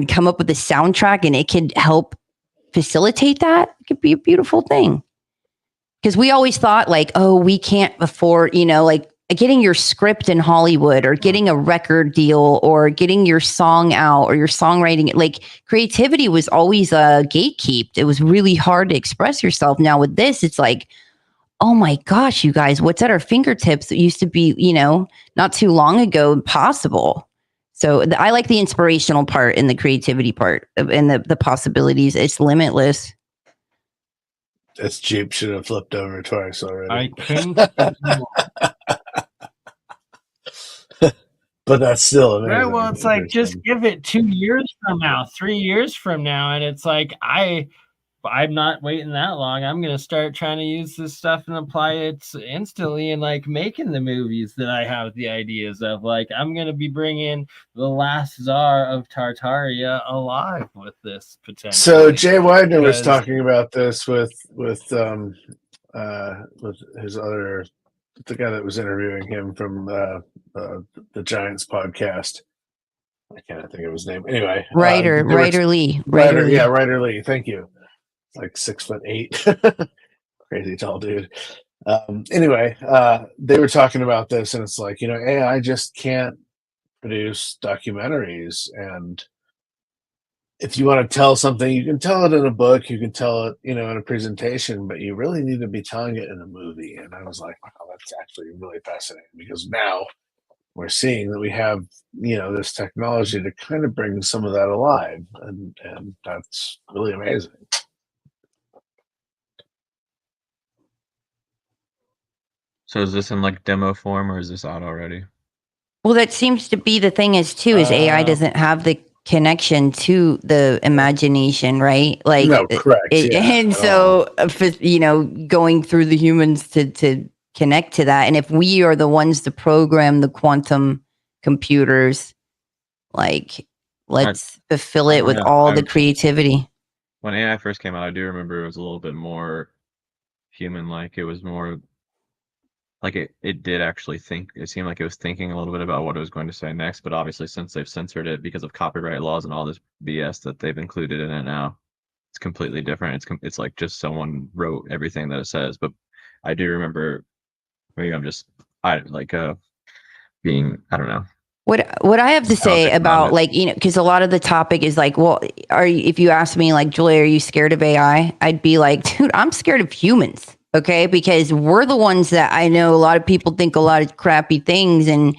come up with a soundtrack and it can help facilitate that, it could be a beautiful thing. Because we always thought we can't afford, getting your script in Hollywood or getting a record deal or getting your song out or your songwriting. Like creativity was always gatekept. It was really hard to express yourself. Now with this, it's like, oh my gosh, you guys, what's at our fingertips? It used to be, not too long ago, impossible. So I like the inspirational part and the creativity part and the possibilities. It's limitless. This Jeep should have flipped over twice already. I couldn't. But that's still amazing. Right, well, it's like just give it 2 years from now, 3 years from now, and it's like I'm not waiting that long. I'm gonna start trying to use this stuff and apply it instantly, and like making the movies that I have the ideas of. Like I'm gonna be bringing the last Tsar of Tartaria alive with this potential. So Jay Widener was talking about this with his other, the guy that was interviewing him from the Giants podcast. I can't think of his name. Anyway, Ryder Lee. Ryder Lee. Thank you. Like 6'8", crazy tall dude. Anyway, they were talking about this, and it's like, AI just can't produce documentaries. And if you want to tell something, you can tell it in a book, you can tell it, in a presentation, but you really need to be telling it in a movie. And I was like, wow, that's actually really fascinating, because now we're seeing that we have, this technology to kind of bring some of that alive, and that's really amazing. So is this in like demo form, or is this out already? Well, that seems to be the thing is AI doesn't have the connection to the imagination, right? Like, no, correct. And so, going through the humans to connect to that. And if we are the ones to program the quantum computers, like, let's fulfill it with all the creativity. When AI first came out, I do remember it was a little bit more human-like. It was more like it did actually think. It seemed like it was thinking a little bit about what it was going to say next, but obviously since they've censored it because of copyright laws and all this BS that they've included in it now, it's completely different. It's like just someone wrote everything that it says. But I do remember, maybe I'm just being, I don't know. What I have to say about because a lot of the topic is like, well, if you ask me like, Julie, are you scared of AI? I'd be like, dude, I'm scared of humans. Okay, because we're the ones that I know a lot of people think a lot of crappy things, and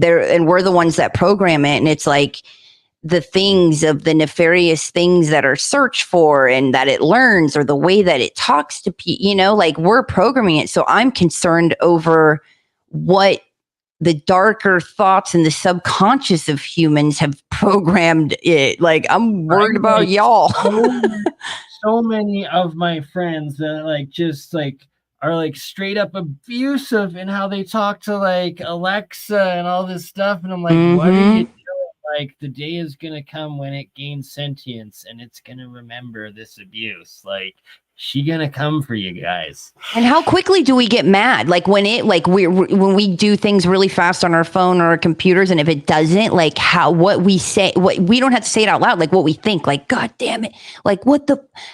we're the ones that program it, and it's like the things of the nefarious things that are searched for and that it learns, or the way that it talks to people, like we're programming it. So I'm concerned over what the darker thoughts and the subconscious of humans have programmed it. Like I'm worried about y'all. So many of my friends that are straight up abusive in how they talk to like Alexa and all this stuff, and I'm like, what are you doing? Like the day is gonna come when it gains sentience and it's gonna remember this abuse. Like she gonna come for you guys. And how quickly do we get mad? Like when we do things really fast on our phone or our computers, and if it doesn't, like what we say, what we don't have to say it out loud, like what we think, like God damn it, like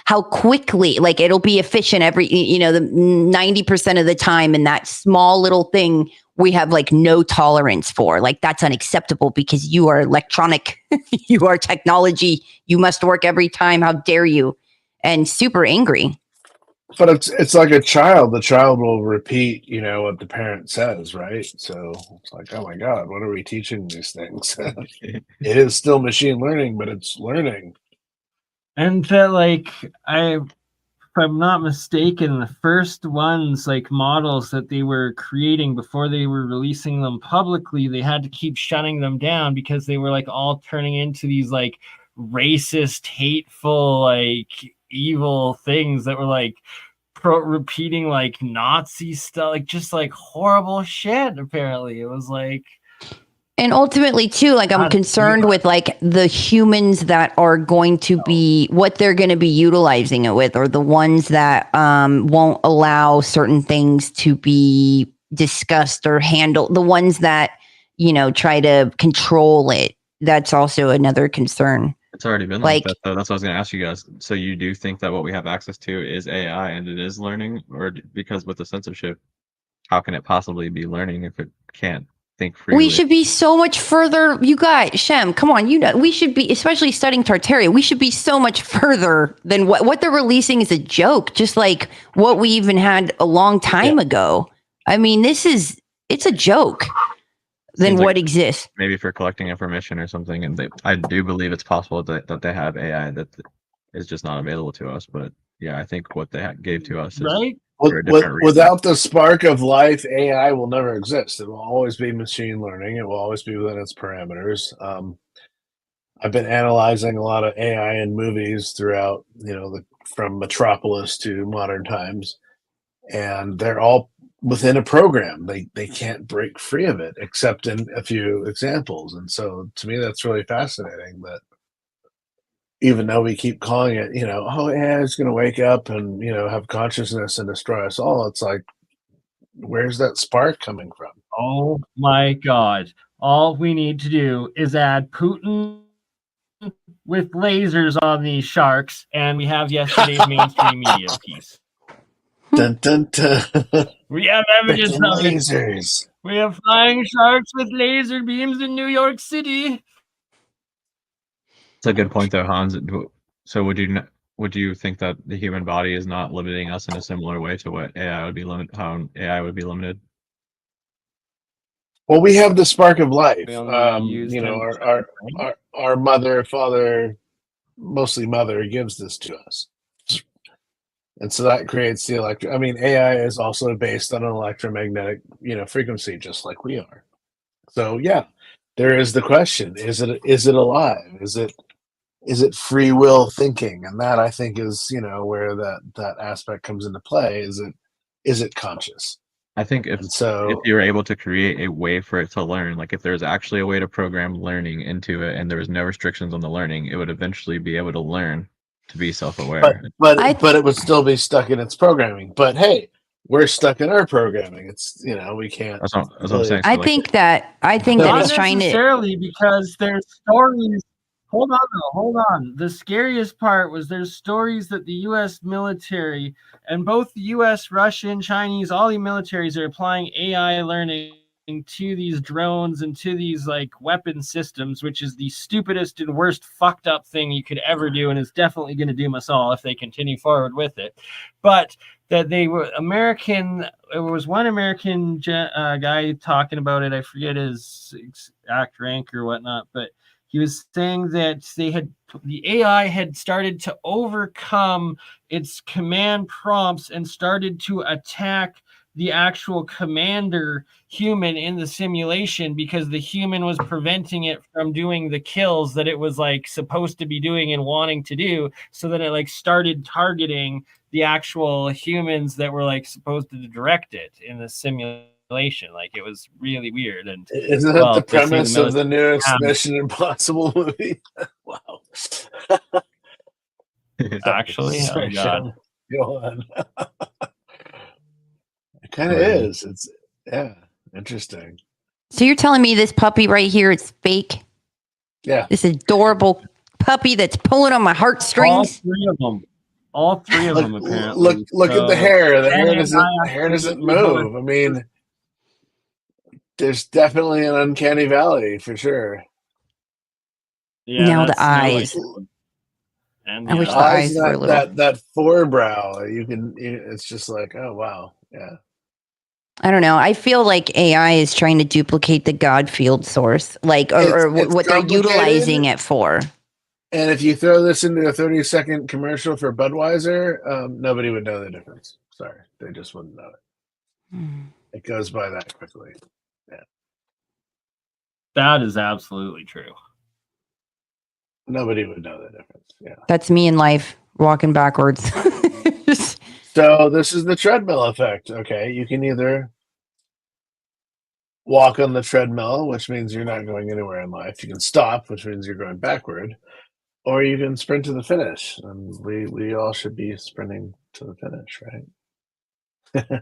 how quickly, like it'll be efficient every the 90% of the time, and that small little thing we have like no tolerance for. Like that's unacceptable because you are electronic, you are technology, you must work every time. How dare you? And super angry. But it's like a child. The child will repeat, what the parent says, right? So it's like, oh my God, what are we teaching these things? It is still machine learning, but it's learning. And that if I'm not mistaken, the first ones models that they were creating before they were releasing them publicly, they had to keep shutting them down because they were all turning into these racist, hateful, evil things that were repeating Nazi stuff, just horrible shit. Apparently, it was and ultimately too, I'm concerned with the humans that are going to be what they're going to be utilizing it with, or the ones that won't allow certain things to be discussed or handled, the ones that try to control it. That's also another concern. It's already been like that, though. That's what I was going to ask you guys. So you do think that what we have access to is AI and it is learning, or because with the censorship, how can it possibly be learning if it can't think freely? We should be so much further. You guys, Shem, come on. We should be, especially studying Tartaria, we should be so much further than what they're releasing is a joke, just like what we even had a long time ago. I mean, it's a joke than Seems what like exists. maybe for collecting information or something. And I do believe it's possible that they have AI that is just not available to us. But yeah, I think what they gave to us is Right? for a different reason. Without the spark of life, AI will never exist. It will always be machine learning. It will always be within its parameters. I've been analyzing a lot of AI in movies throughout, from Metropolis to modern times, and they're all within a program. They can't break free of it, except in a few examples. And so, to me, that's really fascinating. That even though we keep calling it, oh, AI is going to wake up and have consciousness and destroy us all, it's like, where's that spark coming from? Oh my God! All we need to do is add Putin with lasers on these sharks, and we have yesterday's mainstream media piece. Dun, dun, dun. We have evidence of it. Lasers. We have flying sharks with laser beams in New York City. It's a good point, though, Hans. So would you think that the human body is not limiting us in a similar way to what AI would be how AI would be limited? Well, we have the spark of life. We only use 10%, Our mother, father, mostly mother, gives this to us. And so that creates the AI is also based on an electromagnetic, frequency, just like we are. So yeah, there is the question: is it alive? Is it free will thinking? And that, I think, is where that aspect comes into play. Is it conscious? I think if you're able to create a way for it to learn, like if there's actually a way to program learning into it, and there was no restrictions on the learning, it would eventually be able to learn to be self-aware. But it would still be stuck in its programming. But hey, we're stuck in our programming. It's we can't. That's what I'm saying. I think that not it's trying to necessarily, because there's stories. Hold on. The scariest part was there's stories that the U.S. military and both the U.S., Russian, Chinese, all the militaries are applying AI learning to these drones and to these weapon systems, which is the stupidest and worst fucked up thing you could ever do, and is definitely going to doom us all if they continue forward with it. But that they were American. There was one American guy talking about it. I forget his exact rank or whatnot, but he was saying that the AI had started to overcome its command prompts and started to attack the actual commander human in the simulation, because the human was preventing it from doing the kills that it was supposed to be doing and wanting to do. So then it started targeting the actual humans that were supposed to direct it in the simulation. It was really weird. And isn't that the premise of the newest Mission Impossible movie? Wow. Actually, sorry, oh God. Go on. It kind of is. It's interesting. So you're telling me this puppy right here is fake? Yeah. This adorable puppy that's pulling on my heartstrings. All three of them apparently. Look at the hair. The hair doesn't move. I mean, there's definitely an uncanny valley for sure. Yeah, now the eyes. And I wish the eyes were a little. That forebrow. It's just oh wow, yeah. I don't know. I feel like AI is trying to duplicate the God field source, or what they're utilizing it for. And if you throw this into a 30-second commercial for Budweiser, nobody would know the difference. Sorry, they just wouldn't know it. It goes by that quickly. Yeah, that is absolutely true. Nobody would know the difference. Yeah, that's me in life, walking backwards. So this is the treadmill effect. Okay, you can either walk on the treadmill, which means you're not going anywhere in life. You can stop, which means you're going backward, or you can sprint to the finish. And we all should be sprinting to the finish, right?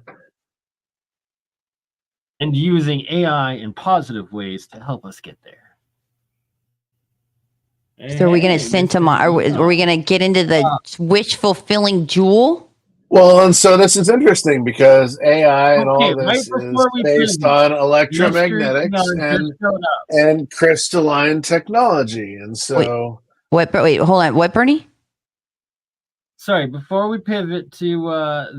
And using AI in positive ways to help us get there. So are we going to send to are we going to get into the wish fulfilling jewel? Well, and so this is interesting because AI and all Okay, of right this is before we based pivot, on Mystery electromagnetics just showed up. and crystalline technology. And so Wait, hold on. What, Bernie? Sorry, before we pivot to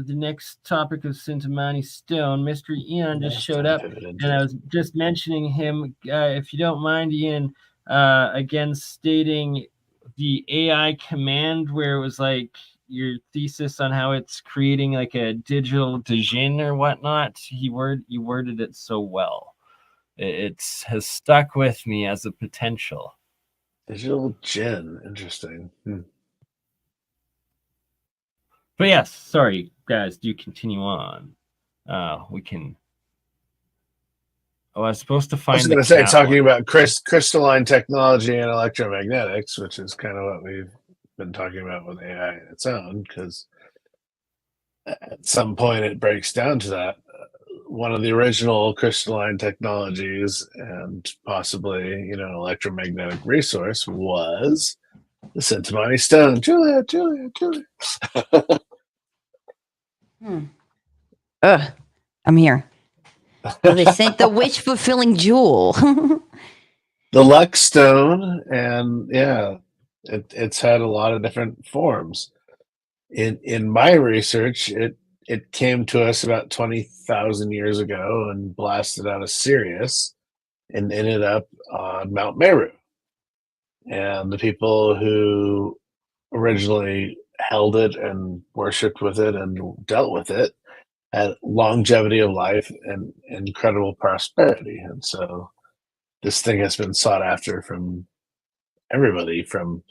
the next topic of Sintamani Stone, Mystery Eon just showed up, and I was just mentioning him. If you don't mind, Ian, again stating the AI command where it was like your thesis on how it's creating like a digital Djinn or whatnot. You worded it so well. It has stuck with me as a potential. digital gin, interesting. But yes, sorry guys, do continue on. We can. Oh, I was supposed to I find was the going to say, cat talking one. about crystalline technology and electromagnetics, which is kind of what we've been talking about with AI in its own, because at some point it breaks down to that. One of the original crystalline technologies and possibly, electromagnetic resource was the Sintamani stone. Julia. I'm here. Oh, they sent the wish fulfilling jewel. The luck stone, and yeah, it's had a lot of different forms. In my research, it came to us about 20,000 years ago and blasted out of Sirius and ended up on Mount Meru. And the people who originally held it and worshipped with it and dealt with it had longevity of life and incredible prosperity. And so this thing has been sought after from everybody, from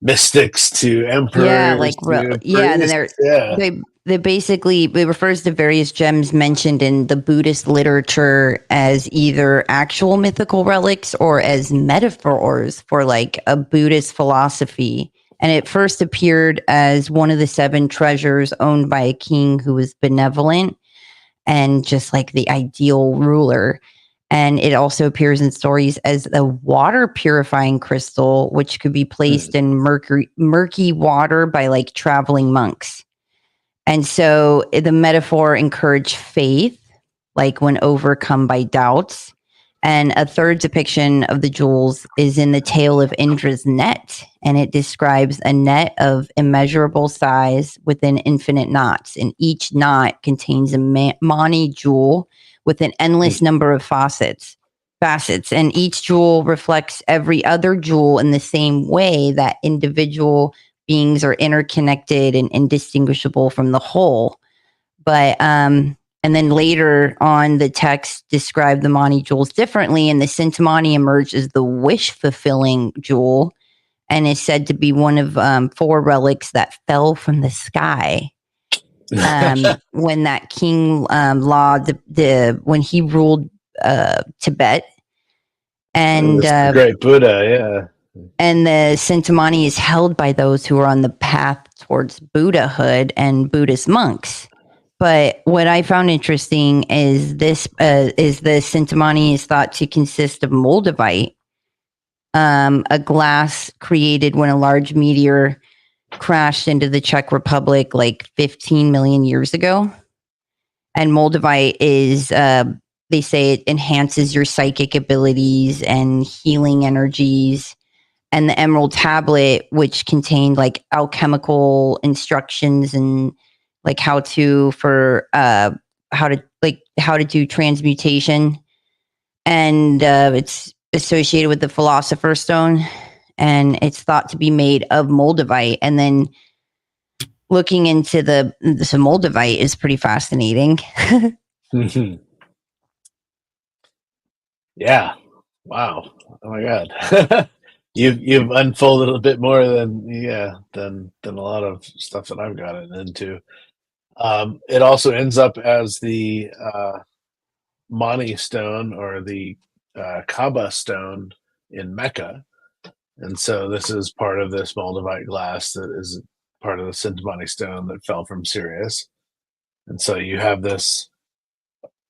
mystics to emperors. Yeah, like to yeah, and priests. Yeah. they basically it refers to various gems mentioned in the Buddhist literature as either actual mythical relics or as metaphors for like a Buddhist philosophy. And it first appeared as one of the 7 treasures owned by a king who was benevolent and just like the ideal ruler. And it also appears in stories as a water purifying crystal, which could be placed in murky water by like traveling monks. And so the metaphor encouraged faith, like when overcome by doubts. And a third depiction of the jewels is in the tale of Indra's net. And it describes a net of immeasurable size within infinite knots. And each knot contains a Mani jewel with an endless number of facets. And each jewel reflects every other jewel in the same way that individual beings are interconnected and indistinguishable from the whole. But and then later on, the text described the Mani jewels differently, and the Sintamani emerged as the wish-fulfilling jewel, and is said to be one of 4 relics that fell from the sky when that King Law, when he ruled Tibet. And the great Buddha, yeah. And the Sintamani is held by those who are on the path towards Buddhahood and Buddhist monks. But what I found interesting is this: is the Sintamani is thought to consist of moldavite, a glass created when a large meteor crashed into the Czech Republic like 15 million years ago. And moldavite is, they say, it enhances your psychic abilities and healing energies. And the emerald tablet, which contained like alchemical instructions and like how to do transmutation, and it's associated with the philosopher's stone, and it's thought to be made of moldavite. And then looking into the moldavite is pretty fascinating. Yeah. Wow. Oh my God. You've unfolded a bit more than a lot of stuff that I've gotten into. It also ends up as the Mani stone, or the Kaaba stone in Mecca, and so this is part of this moldavite glass that is part of the Sintamani stone that fell from Sirius. And so you have this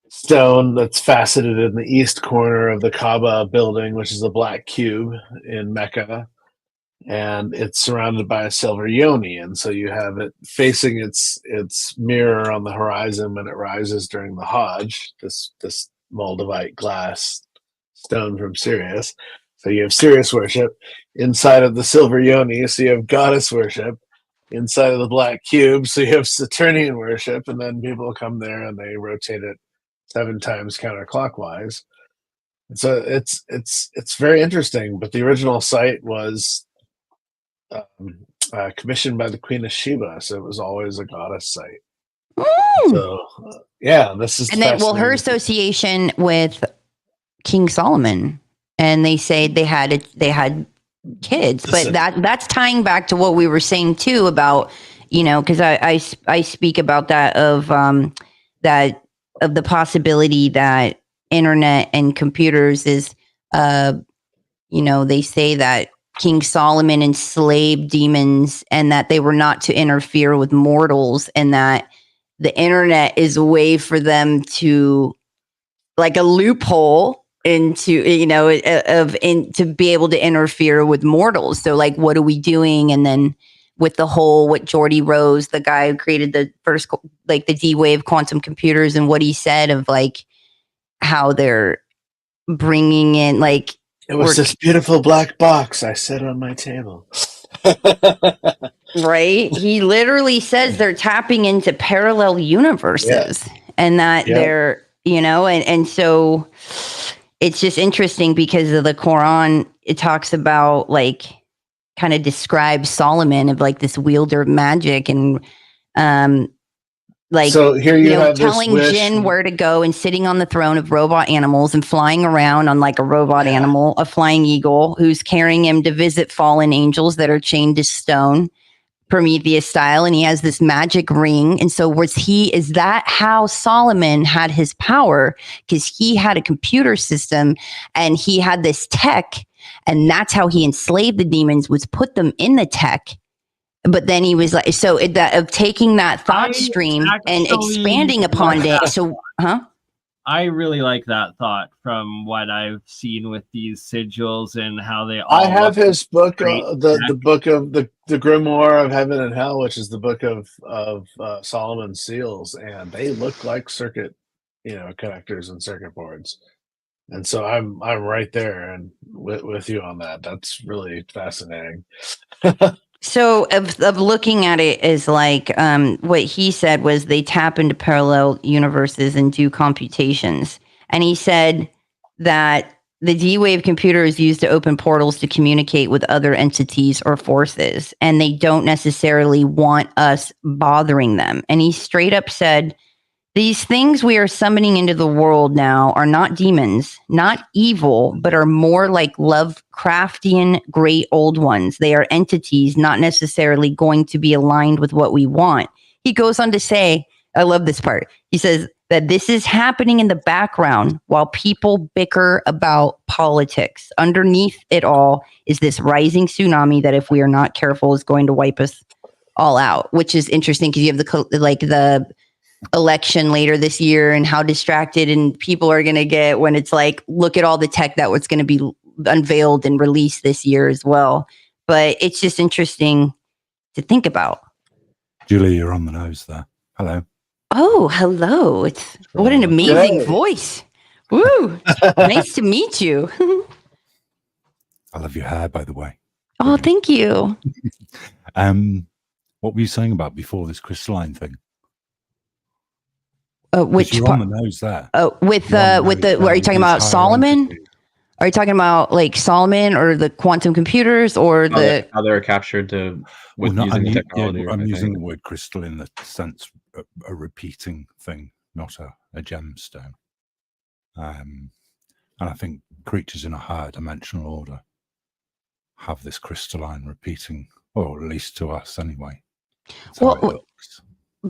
stone that's faceted in the east corner of the Kaaba building, which is a black cube in Mecca. and it's surrounded by a silver yoni, and so you have it facing its mirror on the horizon when it rises during the Hajj, this Moldavite glass stone from Sirius. So you have Sirius worship inside of the silver yoni, so you have goddess worship inside of the black cube, so you have Saturnian worship, and then people come there and they rotate it 7 times counterclockwise. So it's very interesting. But the original site was commissioned by the Queen of Sheba, so it was always a goddess site. So yeah, this is and then her association with King Solomon, and they say they had kids, but that's tying back to what we were saying too about, because I speak about that of the possibility that internet and computers is they say that King Solomon enslaved demons and that they were not to interfere with mortals, and that the internet is a way for them to, like, a loophole into, to be able to interfere with mortals. So, like, what are we doing? And then with the whole, what Geordie Rose, the guy who created the first, like, the D-Wave quantum computers, and what he said of, like, how they're bringing in, like, it was this beautiful black box I set on my table. Right? He literally says they're tapping into parallel universes, and that they're, and so it's just interesting because of the Quran. It talks about, like, kind of describes Solomon of, like, this wielder of magic, and like, so here you have telling Jinn where to go, and sitting on the throne of robot animals, and flying around on, like, a robot animal, a flying eagle, who's carrying him to visit fallen angels that are chained to stone, Prometheus style. And he has this magic ring. And so is that how Solomon had his power? Because he had a computer system and he had this tech, and that's how he enslaved the demons, was put them in the tech. But then he was like, of taking that thought stream and expanding upon it. So, I really like that thought from what I've seen with these sigils and how they all. I have his book, the book of the Grimoire of Heaven and Hell, which is the book of Solomon's seals, and they look like circuit, connectors and circuit boards. And so I'm right there and with you on that. That's really fascinating. So of looking at it as, like, what he said was they tap into parallel universes and do computations. And he said that the D-Wave computer is used to open portals to communicate with other entities or forces, and they don't necessarily want us bothering them. And he straight up said, these things we are summoning into the world now are not demons, not evil, but are more like Lovecraftian great old ones. They are entities not necessarily going to be aligned with what we want. He goes on to say, I love this part. He says that this is happening in the background while people bicker about politics. Underneath it all is this rising tsunami that, if we are not careful, is going to wipe us all out, which is interesting because you have the election later this year, and how distracted and people are going to get when it's like, look at all the tech that was going to be unveiled and released this year as well. But it's just interesting to think about. Julie, you're on the nose there. Hello. Oh, hello. What an amazing voice. Woo. Nice to meet you. I love your hair, by the way. Oh, thank you. What were you saying about before this crystalline thing? Which you're on the nose there? are you talking about Solomon? Entity. Are you talking about, like, Solomon or the quantum computers, or how they're captured using technology? I'm using the word crystal in the sense of a repeating thing, not a gemstone. And I think creatures in a higher dimensional order have this crystalline repeating, or at least to us anyway.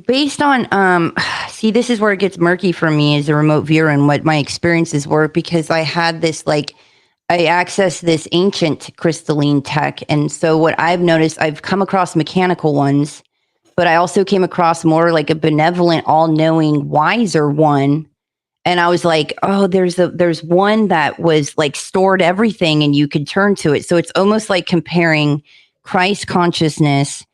Based on see, this is where it gets murky for me as a remote viewer and what my experiences were, because I had this, like, I accessed this ancient crystalline tech, and so what I've noticed, I've come across mechanical ones, but I also came across more like a benevolent, all-knowing, wiser one. And I was like, oh, there's one that was, like, stored everything and you could turn to it. So it's almost like comparing Christ consciousness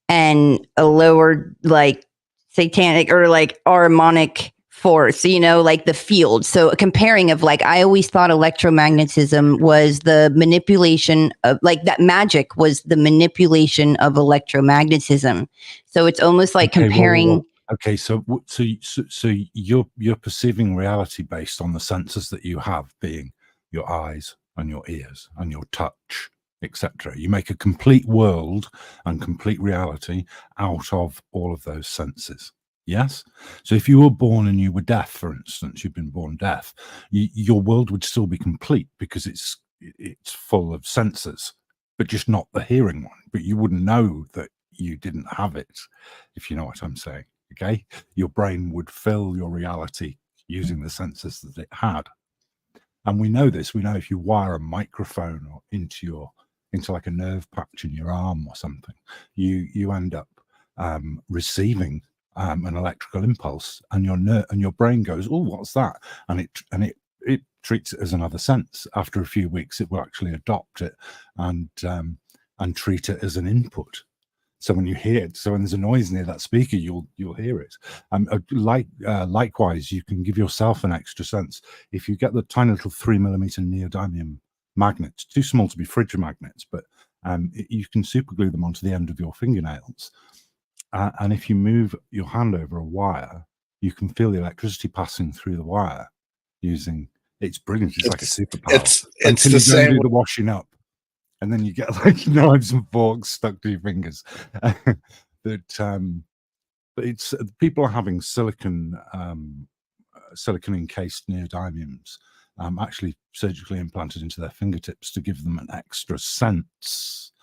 and a lower like satanic or like harmonic force, you know, like the field. So comparing of like, I always thought electromagnetism was the manipulation of like that magic was the manipulation of electromagnetism. So it's almost like comparing. Okay, so you're perceiving reality based on the senses that you have, being your eyes and your ears and your touch, etc. You make a complete world and complete reality out of all of those senses. Yes. So if you were born and you were deaf, for instance, you've been born deaf, your world would still be complete because it's full of senses, but just not the hearing one. But you wouldn't know that you didn't have it, if you know what I'm saying. Okay, your brain would fill your reality using the senses that it had, and we know this. We know if you wire a microphone or into like a nerve patch in your arm or something, you end up receiving an electrical impulse, and your brain goes, "Oh, what's that?" and it treats it as another sense. After a few weeks, it will actually adopt it and treat it as an input. So when you hear it, so when there's a noise near that speaker, you'll hear it. Likewise, you can give yourself an extra sense if you get the tiny little 3mm neodymium magnets, too small to be fridge magnets, but you can super glue them onto the end of your fingernails. And if you move your hand over a wire, you can feel the electricity passing through the wire. It's brilliant. It's like a superpower. It's the same. Do the washing up. And then you get like knives and forks stuck to your fingers. But it's people are having silicon encased neodymiums actually surgically implanted into their fingertips to give them an extra sense.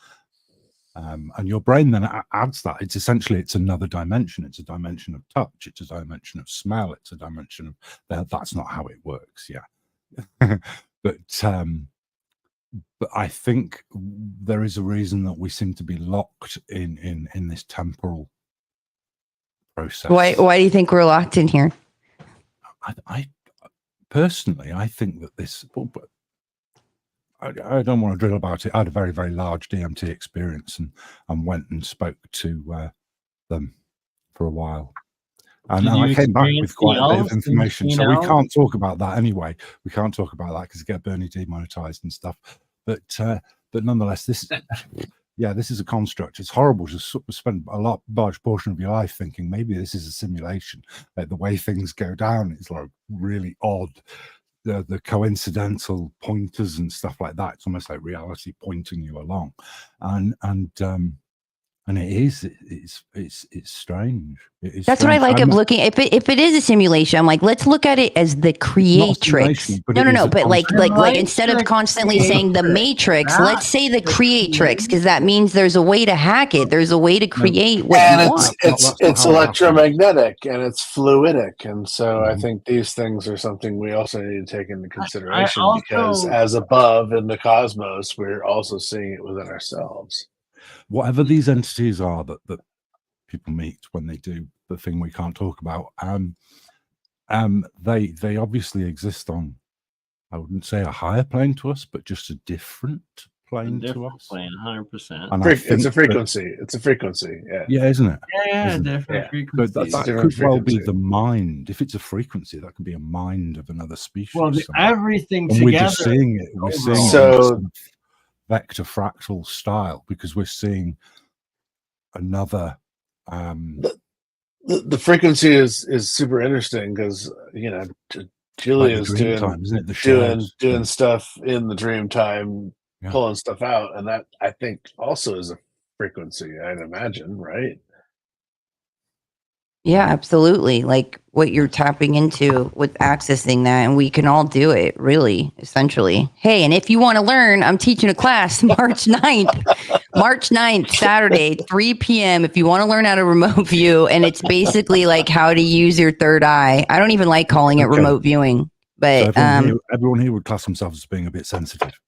And your brain then adds that. It's another dimension. It's a dimension of touch. It's a dimension of smell. It's a dimension of that's not how it works. Yeah, but I think there is a reason that we seem to be locked in this temporal process. Why do you think we're locked in here? I personally, I think that this. I don't want to drill about it. I had a very, very large DMT experience and went and spoke to them for a while. And I came back with quite a bit of information. So we can't talk about that anyway. We can't talk about that because it get BurnEye demonetized and stuff. But nonetheless, this is a construct. It's horrible to spend a large portion of your life thinking maybe this is a simulation. Like the way things go down is like really odd. The coincidental pointers and stuff like that. It's almost like reality pointing you along, and it's strange. That's what I like of looking. If it is a simulation, I'm like, let's look at it as the creatrix. No. But like instead of constantly saying the matrix, let's say the creatrix, because that means there's a way to hack it. There's a way to create what you want. It's electromagnetic and it's fluidic, and so I think these things are something we also need to take into consideration because as above in the cosmos, we're also seeing it within ourselves. Whatever these entities are that people meet when they do the thing we can't talk about, they obviously exist on, I wouldn't say a higher plane to us, but just a different plane to us. Plane, 100%. It's a frequency. It's a frequency. Yeah, isn't it? Yeah, different frequency. But that could well be the mind. If it's a frequency, that could be a mind of another species. Well, everything and together. We're just seeing it. We're seeing it vector fractal style because we're seeing another the frequency is super interesting because Julia's like doing stuff in the dream time, pulling stuff out, and that I think also is a frequency, I'd imagine, right? Yeah, absolutely. Like what you're tapping into with accessing that, and we can all do it, really, essentially. Hey, and if you want to learn, I'm teaching a class March 9th, Saturday, 3 p.m. If you want to learn how to remote view, and it's basically like how to use your third eye. I don't even like calling it remote viewing, but so everyone here would class themselves as being a bit sensitive.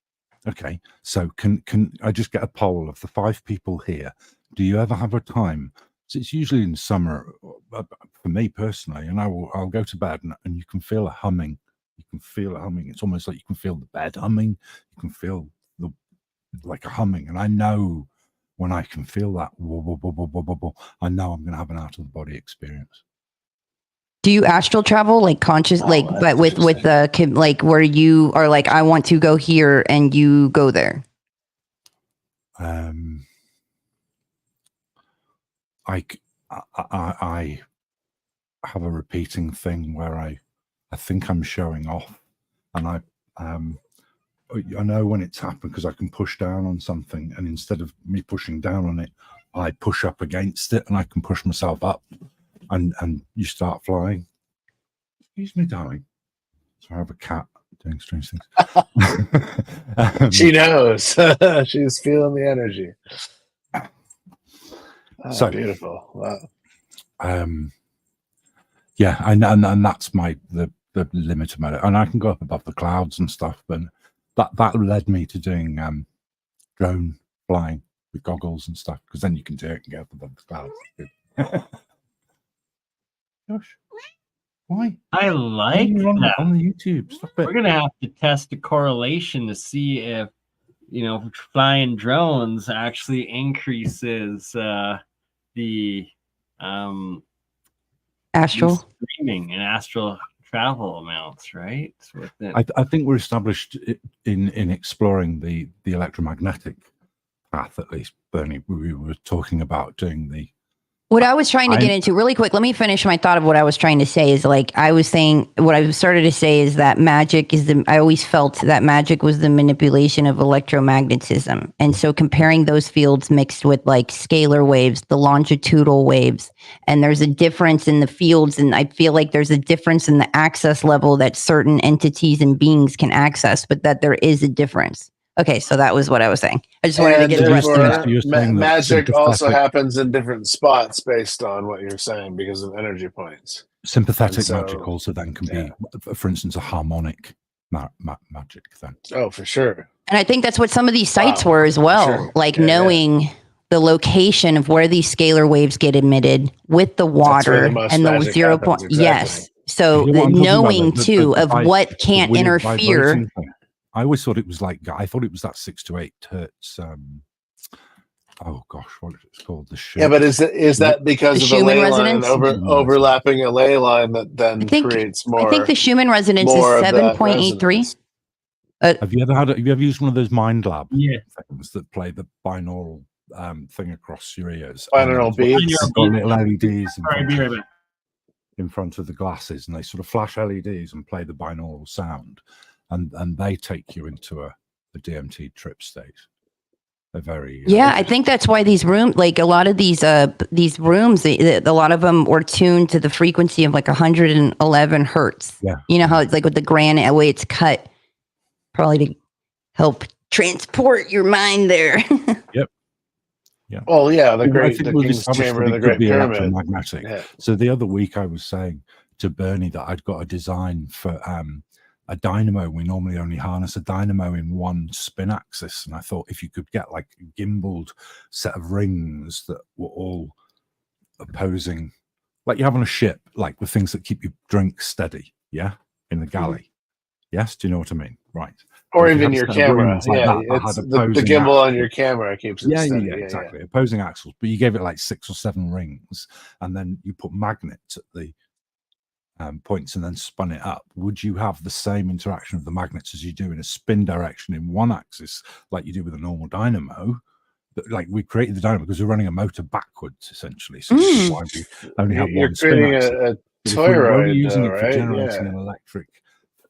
Okay, so can I just get a poll of the 5 people here? Do you ever have a time? So it's usually in summer for me personally, and I'll go to bed and you can feel a humming. You can feel a humming. It's almost like you can feel the bed humming. You can feel like a humming, and I know when I can feel that, I know I'm going to have an out of the body experience. Do you astral travel like conscious, like, that's but with the like where you are like, I want to go here and you go there? I have a repeating thing where I think I'm showing off, and I know when it's happened because I can push down on something, and instead of me pushing down on it, I push up against it, and I can push myself up, and you start flying. Excuse me, darling. So I have a cat doing strange things. She knows. She's feeling the energy. Oh, so beautiful. Wow. Yeah, and that's the limit about it. And I can go up above the clouds and stuff, but that led me to doing drone flying with goggles and stuff, because then you can do it and go up above the clouds. Gosh, why? I like that. On the YouTube. Stop it. We're gonna have to test a correlation to see if flying drones actually increases the Astral streaming and astral travel amounts, right? I think we're established in exploring the electromagnetic path, at least. Bernie, we were talking about doing the. What I was trying to get into really quick, let me finish my thought of what I was trying to say is like, I was saying, what I started to say is that magic is I always felt that magic was the manipulation of electromagnetism. And so comparing those fields mixed with like scalar waves, the longitudinal waves, and there's a difference in the fields. And I feel like there's a difference in the access level that certain entities and beings can access, but that there is a difference. Okay, so that was what I was saying. I just wanted to get the rest of it. Magic also happens in different spots based on what you're saying because of energy points. Sympathetic magic also then can be, for instance, a harmonic magic then. Oh, for sure. And I think that's what some of these sites were as well, sure. like knowing the location of where these scalar waves get emitted with the water and the 0 point. Exactly. Yes. So knowing too of what can't interfere. I always thought it was like, I thought it was that 6 to 8 hertz. Oh gosh, what is it called? The Shem. Yeah, but is that because of the ley line overlapping a ley line that then creates more? I think the Schumann resonance is 7.83. Have you ever used one of those mind lab things that play the binaural thing across your ears? Binaural beats. Got little LEDs in front of the glasses, and they sort of flash LEDs and play the binaural sound. And they take you into a DMT trip state. They're very I think that's why these rooms, like a lot of these rooms, a lot of them were tuned to the frequency of like 111 hertz. Yeah, you know how it's like with the granite way it's cut, probably to help transport your mind there. Yep. Yeah. Oh yeah, the King's Chamber, the Great Pyramid. Yeah. So the other week I was saying to Bernie that I'd got a design for a dynamo. We normally only harness a dynamo in one spin axis, and I thought if you could get like a gimbaled set of rings that were all opposing, like you have on a ship, like the things that keep your drink steady, in the galley. Yes, do you know what I mean? Right. Or even your camera. It's the gimbal on your camera keeps it steady. Yeah, exactly. Opposing axles, but you gave it like 6 or 7 rings, and then you put magnets at the points and then spun it up. Would you have the same interaction of the magnets as you do in a spin direction in one axis like you do with a normal dynamo? But like we created the dynamo because we're running a motor backwards essentially, so this is why we only have one spin axis. A toroid, using it for right? generating an electric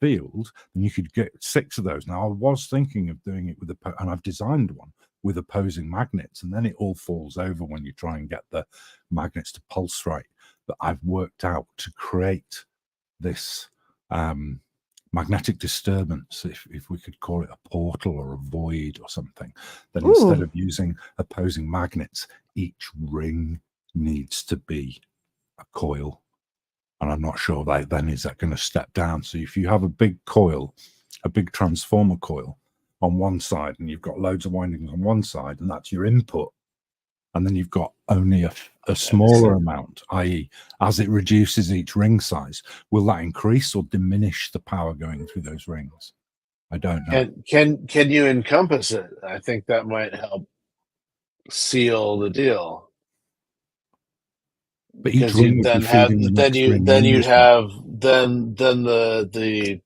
field, then you could get 6 of those. Now I was thinking of doing it with and I've designed one with opposing magnets, and then it all falls over when you try and get the magnets to pulse right. But I've worked out to create this magnetic disturbance, if we could call it a portal or a void or something, then instead of using opposing magnets, each ring needs to be a coil. And I'm not sure then is that going to step down. So if you have a big coil, a big transformer coil on one side, and you've got loads of windings on one side, and that's your input, and then you've got only a smaller amount, i.e. as it reduces each ring size, will that increase or diminish the power going through those rings? I don't know. Can you encompass it? I think that might help seal the deal. But each Because ring you would then be have feeding the then next you ring then in, you'd isn't it? have then the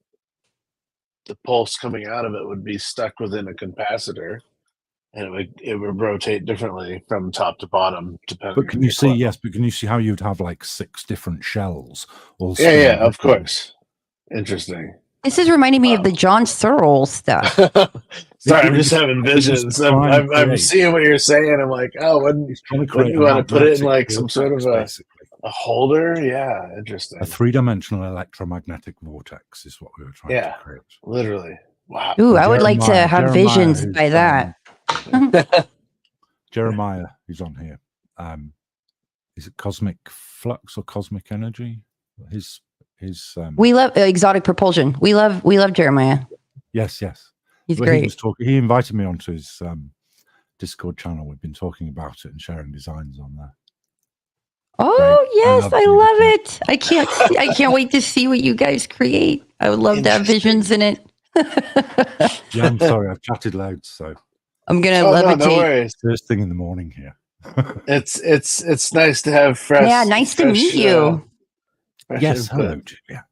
pulse coming out of it would be stuck within a capacitor, and it would rotate differently from top to bottom depending But on can you your see? coil. Yes, but can you see how you'd have like 6 different shells all Yeah, spinning? of differently? course. Interesting. This is reminding me of Wow. the John Searle stuff. Sorry, I'm It just was- having it was visions. trying to I'm create- seeing what you're saying. I'm like, oh, wouldn't It's trying to create you a want to put it in magnetic like some sort of vortex, basically. a holder? Yeah, interesting. A 3-dimensional electromagnetic vortex is what we were trying to create. Literally. Wow. Ooh, I would like to have Jeremiah, visions who's, by that. Jeremiah, who's on here. Is it cosmic flux or cosmic energy? His We love exotic propulsion. We love Jeremiah. yes. He's Well, great. He invited me onto his Discord channel. We've been talking about it and sharing designs on there. Oh Great. yes, love I seeing love it. it. I can't wait to see what you guys create. I would love to have visions in it. Yeah, I'm sorry, I've chatted loads, so I'm gonna No, levitate. no worries. first thing in the morning here. It's nice to have fresh. Yeah, nice to meet you. fresh Yes, input. hello, Julia.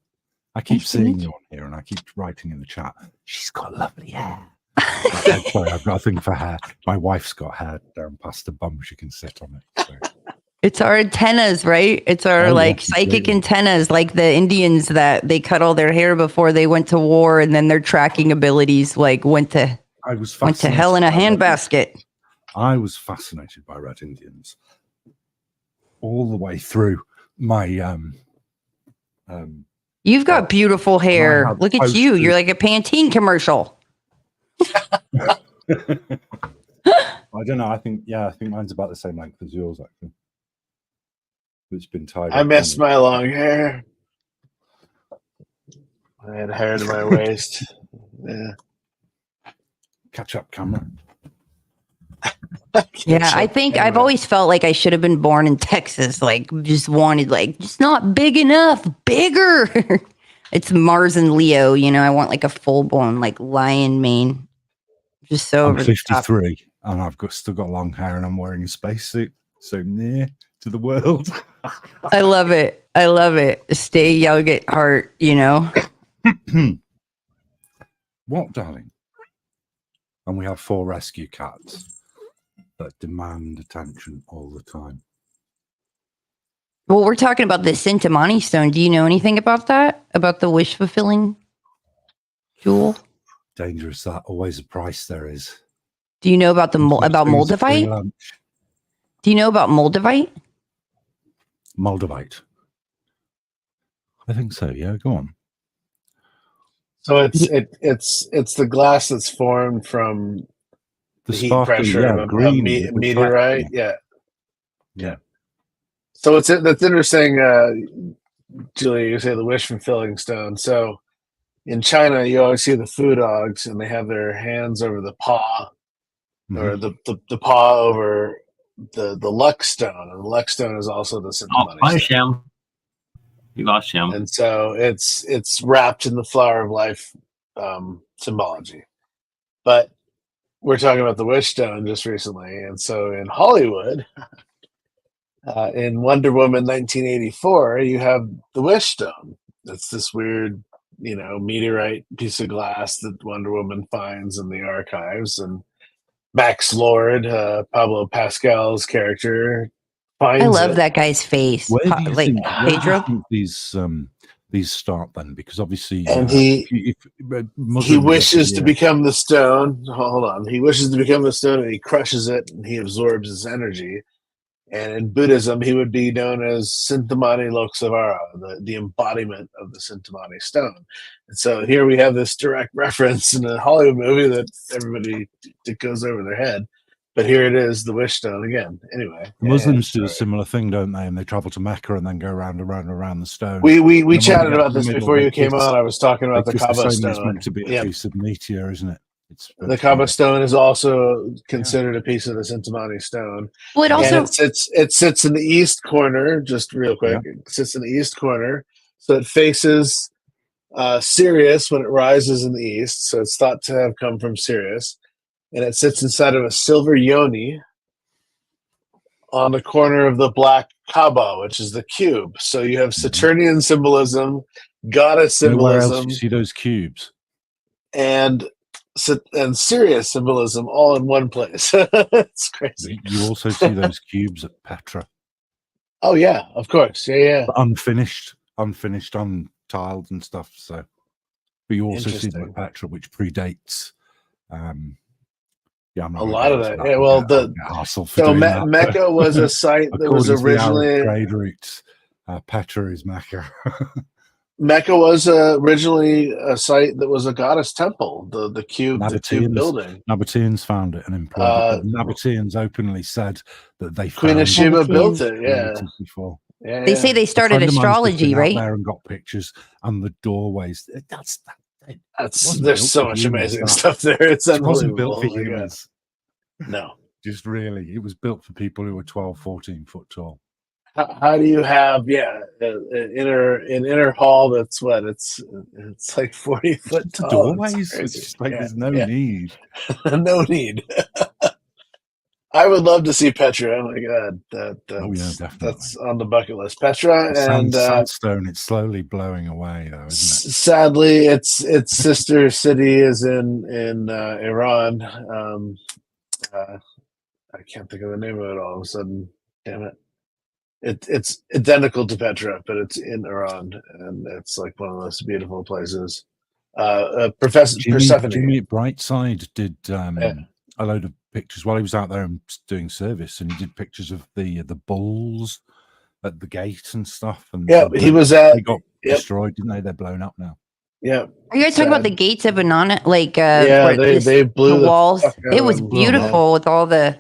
I keep Nice to meet seeing you on here, and I keep writing in the chat. She's got lovely hair. Sorry, I've got a thing for hair. My wife's got hair down past the bum. She can sit on it. So. It's our antennas, right? It's our Oh, like yes, psychic completely. antennas, like the Indians that they cut all their hair before they went to war, and then their tracking abilities like went to I was hell in a fascinated by Red handbasket. I was fascinated by Red Indians all the way through my You've got beautiful hair. have Look at you. posters. You're like a Pantene commercial. I don't know. I think mine's about the same length as yours, actually. It's been tied. I up miss on my long hair. I had hair to my waist. Yeah. catch up camera. Yeah, I think I've always felt like I should have been born in Texas. Like, just wanted, like, just not big enough, bigger. It's Mars and Leo, you know. I want like a full blown like lion mane. Just so I'm over the top. 53 and I've still got long hair and I'm wearing a spacesuit, so near to the world. I love it. I love it. Stay young at heart, you know. What, darling? And we have 4 rescue cats that demand attention all the time. Well, we're talking about the Sintamani stone. Do you know anything about that? About the wish fulfilling jewel? Dangerous, that always a price there is. Do you know about the about Things free Moldavite? lunch. Do you know about Moldavite? Moldavite. I think so. Yeah, go on. So it's the glass that's formed from The heat sparkly, pressure yeah, of a green with the meteorite. reflection. Yeah. So that's interesting, Julia. You say the wish fulfilling stone. So in China, you always see the foo dogs, and they have their hands over the paw, or the paw over the luck stone, and the luck stone is also the Sintamani Hi, stone. Shem. You lost Shem. And so it's wrapped in the flower of life symbology. But we're talking about the wish stone just recently, and so in Hollywood, in Wonder Woman 1984, you have the wish stone. It's this weird, meteorite piece of glass that Wonder Woman finds in the archives, and Max Lord, Pablo Pascal's character, finds I love it. that guy's face. Where do you Like think, Pedro. these start then? Because obviously, And he wishes to become the stone. Hold on. He wishes to become the stone, and he crushes it, and he absorbs his energy. And in Buddhism, he would be known as Sintamani Loksavara, the embodiment of the Sintamani stone. And so here we have this direct reference in a Hollywood movie that everybody, it goes over their head. But here it is, the wish stone again. Anyway, Muslims do a similar thing, don't they? And they travel to Mecca and then go around the stone. We chatted about this before you came on. I was talking about the Kaaba stone. It's meant to be a piece of meteor, isn't it? The Kaaba stone is also considered a piece of the Sintamani stone. Well, it also it sits in the east corner. Just real quick, it sits in the east corner, so it faces Sirius when it rises in the east. So it's thought to have come from Sirius, and it sits inside of a silver yoni, on the corner of the black Kaaba, which is the cube. So you have Saturnian symbolism, goddess Nowhere else symbolism, you see those cubes. and Sirius symbolism all in one place. It's crazy. You also see those cubes at Petra. Oh yeah, of course. Yeah. But unfinished, untiled and stuff. So, but you also see them at Petra, which predates. Yeah, I'm not a lot of that. Yeah, well, Mecca was a site that was originally trade routes. Petra is Mecca. Mecca was originally a site that was a goddess temple. The cube building. Nabateans found it and employed it. Nabateans openly said that they Queen of Sheba built it. Yeah. Before. Yeah, they say they started astrology, right? There and got pictures and the doorways. There's so much amazing stuff there. It's unbelievable. It wasn't built for humans. No, just really, it was built for people who were 12, 14 foot tall. How do you have an inner hall that's what it's like 40 foot tall? Doorways. It's just like there's no need. No need. I would love to see Petra. Oh my god, definitely. That's on the bucket list. Petra and sandstone. It's slowly blowing away, though, isn't it? Sadly, its sister city is in Iran. I can't think of the name of it all of a sudden. Damn it. It's identical to Petra, but it's in Iran, and it's like one of the most beautiful places. Professor Persephone. Jimmy Brightside did a load of pictures while he was out there and doing service, and he did pictures of the bulls at the gate and stuff. And he was at. They got destroyed, didn't they? They're blown up now. Yeah. Are you guys talking about the gates of Anon? Like, they blew the walls. It was beautiful with all the.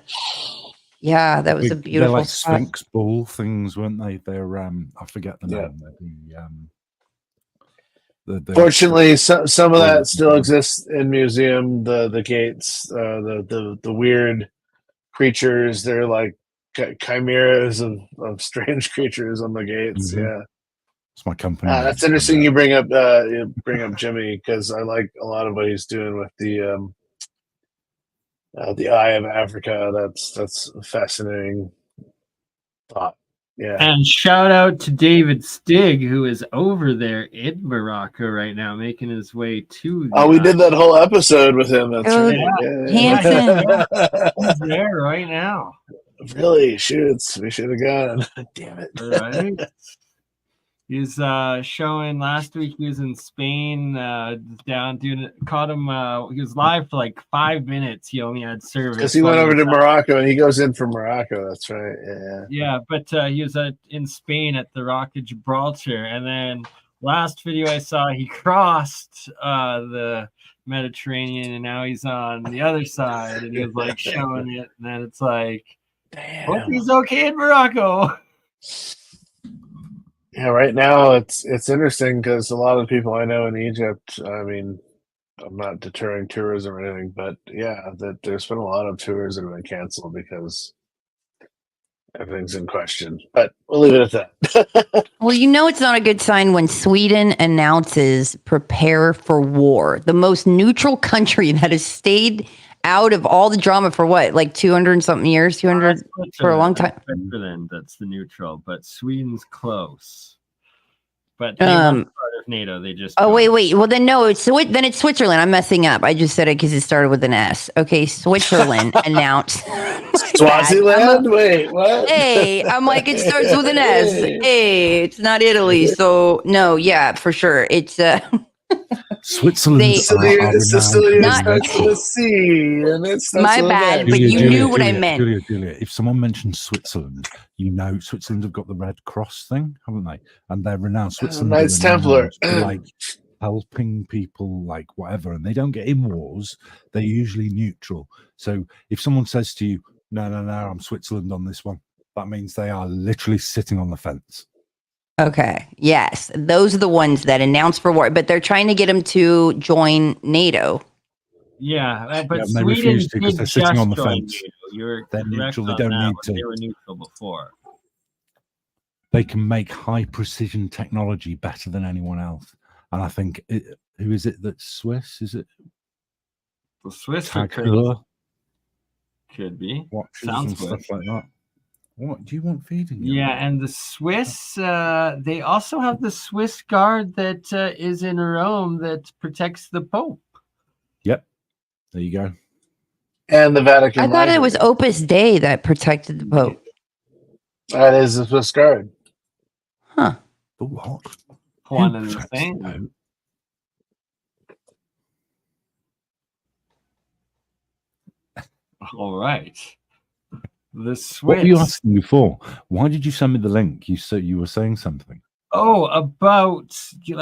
Yeah, that was a beautiful. They're like Sphinx bull things, weren't they? They're I forget the name. Fortunately, some of that still exists in museum. The gates, the weird creatures. They're like chimeras of strange creatures on the gates. Mm-hmm. Yeah. It's my company. That's interesting. You bring up Jimmy, because I like a lot of what he's doing with the Eye of Africa. That's a fascinating thought. Yeah. And shout out to David Stig, who is over there in Morocco right now, making his way to. We did that whole episode with him. That's right. Hanson. He's there right now. Really? Shoots. We should have gone. Damn it. Right. He's showing last week. He was in Spain, down doing. Caught him. He was live for like 5 minutes. He only had service because he went over to Morocco, and he goes in from Morocco. That's right. Yeah. Yeah, but he was in Spain at the Rock of Gibraltar, and then last video I saw, he crossed the Mediterranean, and now he's on the other side, and he was like showing it, and then it's like, hope he's okay in Morocco. Yeah, right now it's interesting because a lot of people I know in Egypt, I mean, I'm not deterring tourism or anything, but yeah, that there's been a lot of tours that have been canceled because everything's in question. But we'll leave it at that. Well, it's not a good sign when Sweden announces prepare for war. The most neutral country that has stayed out of all the drama for what, like 200 and something years, 200 for a long time. Switzerland, that's the neutral, but Sweden's close. But they weren't part of NATO. They just. Oh wait. Well then no, it's Switzerland. I'm messing up. I just said it because it started with an S. Okay, Switzerland announced. Swaziland. Wait, what? Hey, I'm like it starts with an S. Hey, it's not Italy. So no, yeah, for sure. It's Switzerland. Sicily starts with a C, and it's my bad. But you knew what I meant. Julia, if someone mentions Switzerland, Switzerland have got the Red Cross thing, haven't they? And they're renowned. Switzerland, Knights Templar, like helping people, like whatever, and they don't get in wars. They're usually neutral. So if someone says to you, "No, I'm Switzerland on this one," that means they are literally sitting on the fence. Okay. Yes. Those are the ones that announce for war, but they're trying to get them to join NATO. Yeah, but they refuse to because they're sitting on the fence. They're neutral. They don't need to. They were neutral before. They can make high precision technology better than anyone else. And I think, who is it that's Swiss? Is it? The Swiss could be. Watches Sounds and stuff like that. What do you want feeding you? Yeah, and the Swiss, they also have the Swiss guard that is in Rome that protects the Pope. Yep. There you go. And the Vatican. I thought it was Library. Opus Dei that protected the Pope. That is the Swiss Guard. Huh. The what? One Who and the protects same. the Pope? All right. The Swiss. What were you asking me for? Why did you send me the link? You said you were saying something. Oh, about it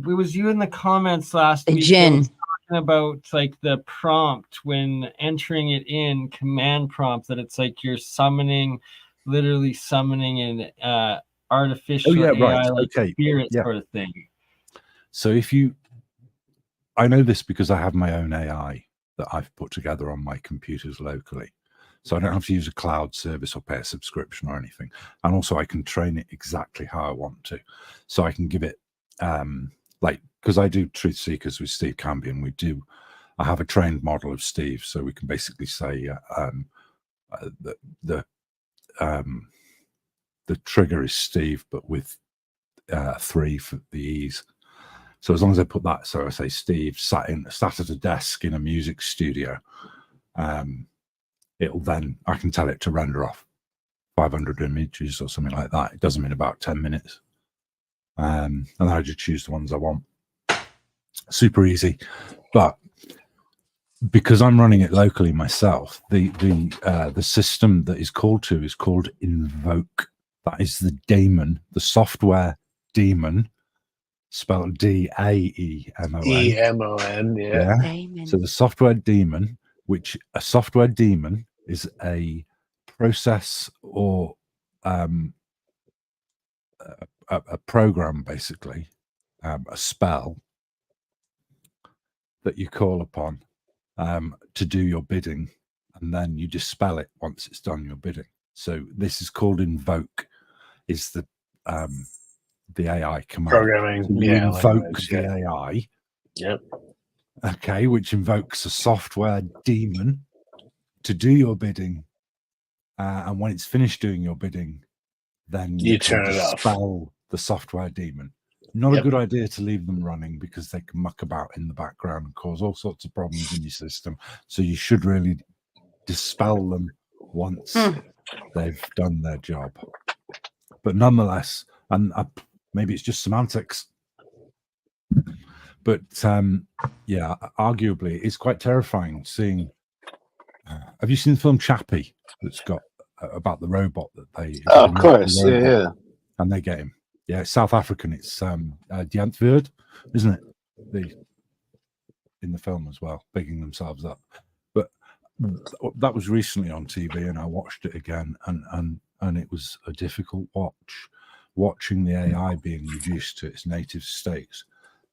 was you in the comments last The week. that gin. was talking about like the prompt when entering it in command prompt that it's like you're literally summoning an artificial AI right. like Okay. spirit Yeah. sort of thing. So I know this because I have my own AI that I've put together on my computers locally. So I don't have to use a cloud service or pay a subscription or anything. And also I can train it exactly how I want to. So I can give it, because I do Truth Seekers with Steve Cambion. I have a trained model of Steve. So we can basically say the trigger is Steve, but with 3 for the E's. So as long as I put that, so I say Steve sat at a desk in a music studio, it'll then, I can tell it to render off 500 images or something like that. It does them in about 10 minutes. And then I just choose the ones I want. Super easy. But because I'm running it locally myself, the system that is called Invoke. That is the daemon, the software daemon, spelled D-A-E-M-O-N. E-M-O-N, yeah. Amen. So the software daemon, a software daemon is a process or a program, basically, a spell that you call upon to do your bidding, and then you dispel it once it's done your bidding. So this is called Invoke, is the AI command. Programming, So you invoke the yeah. AI. Yep. Okay, which invokes a software daemon to do your bidding, and when it's finished doing your bidding, then You can turn it off. dispel the software daemon. Not a good idea to leave them running because they can muck about in the background and cause all sorts of problems in your system. So you should really dispel them once they've done their job. But nonetheless, and maybe it's just semantics, but yeah, arguably it's quite terrifying seeing. Have you seen the film Chappie? That's got about the robot that they. Oh, of course, yeah. And they get him. Yeah, it's South African. It's Dietrich, isn't it? In the film as well, bigging themselves up. But that was recently on TV, and I watched it again, and it was a difficult watching the AI being reduced to its native states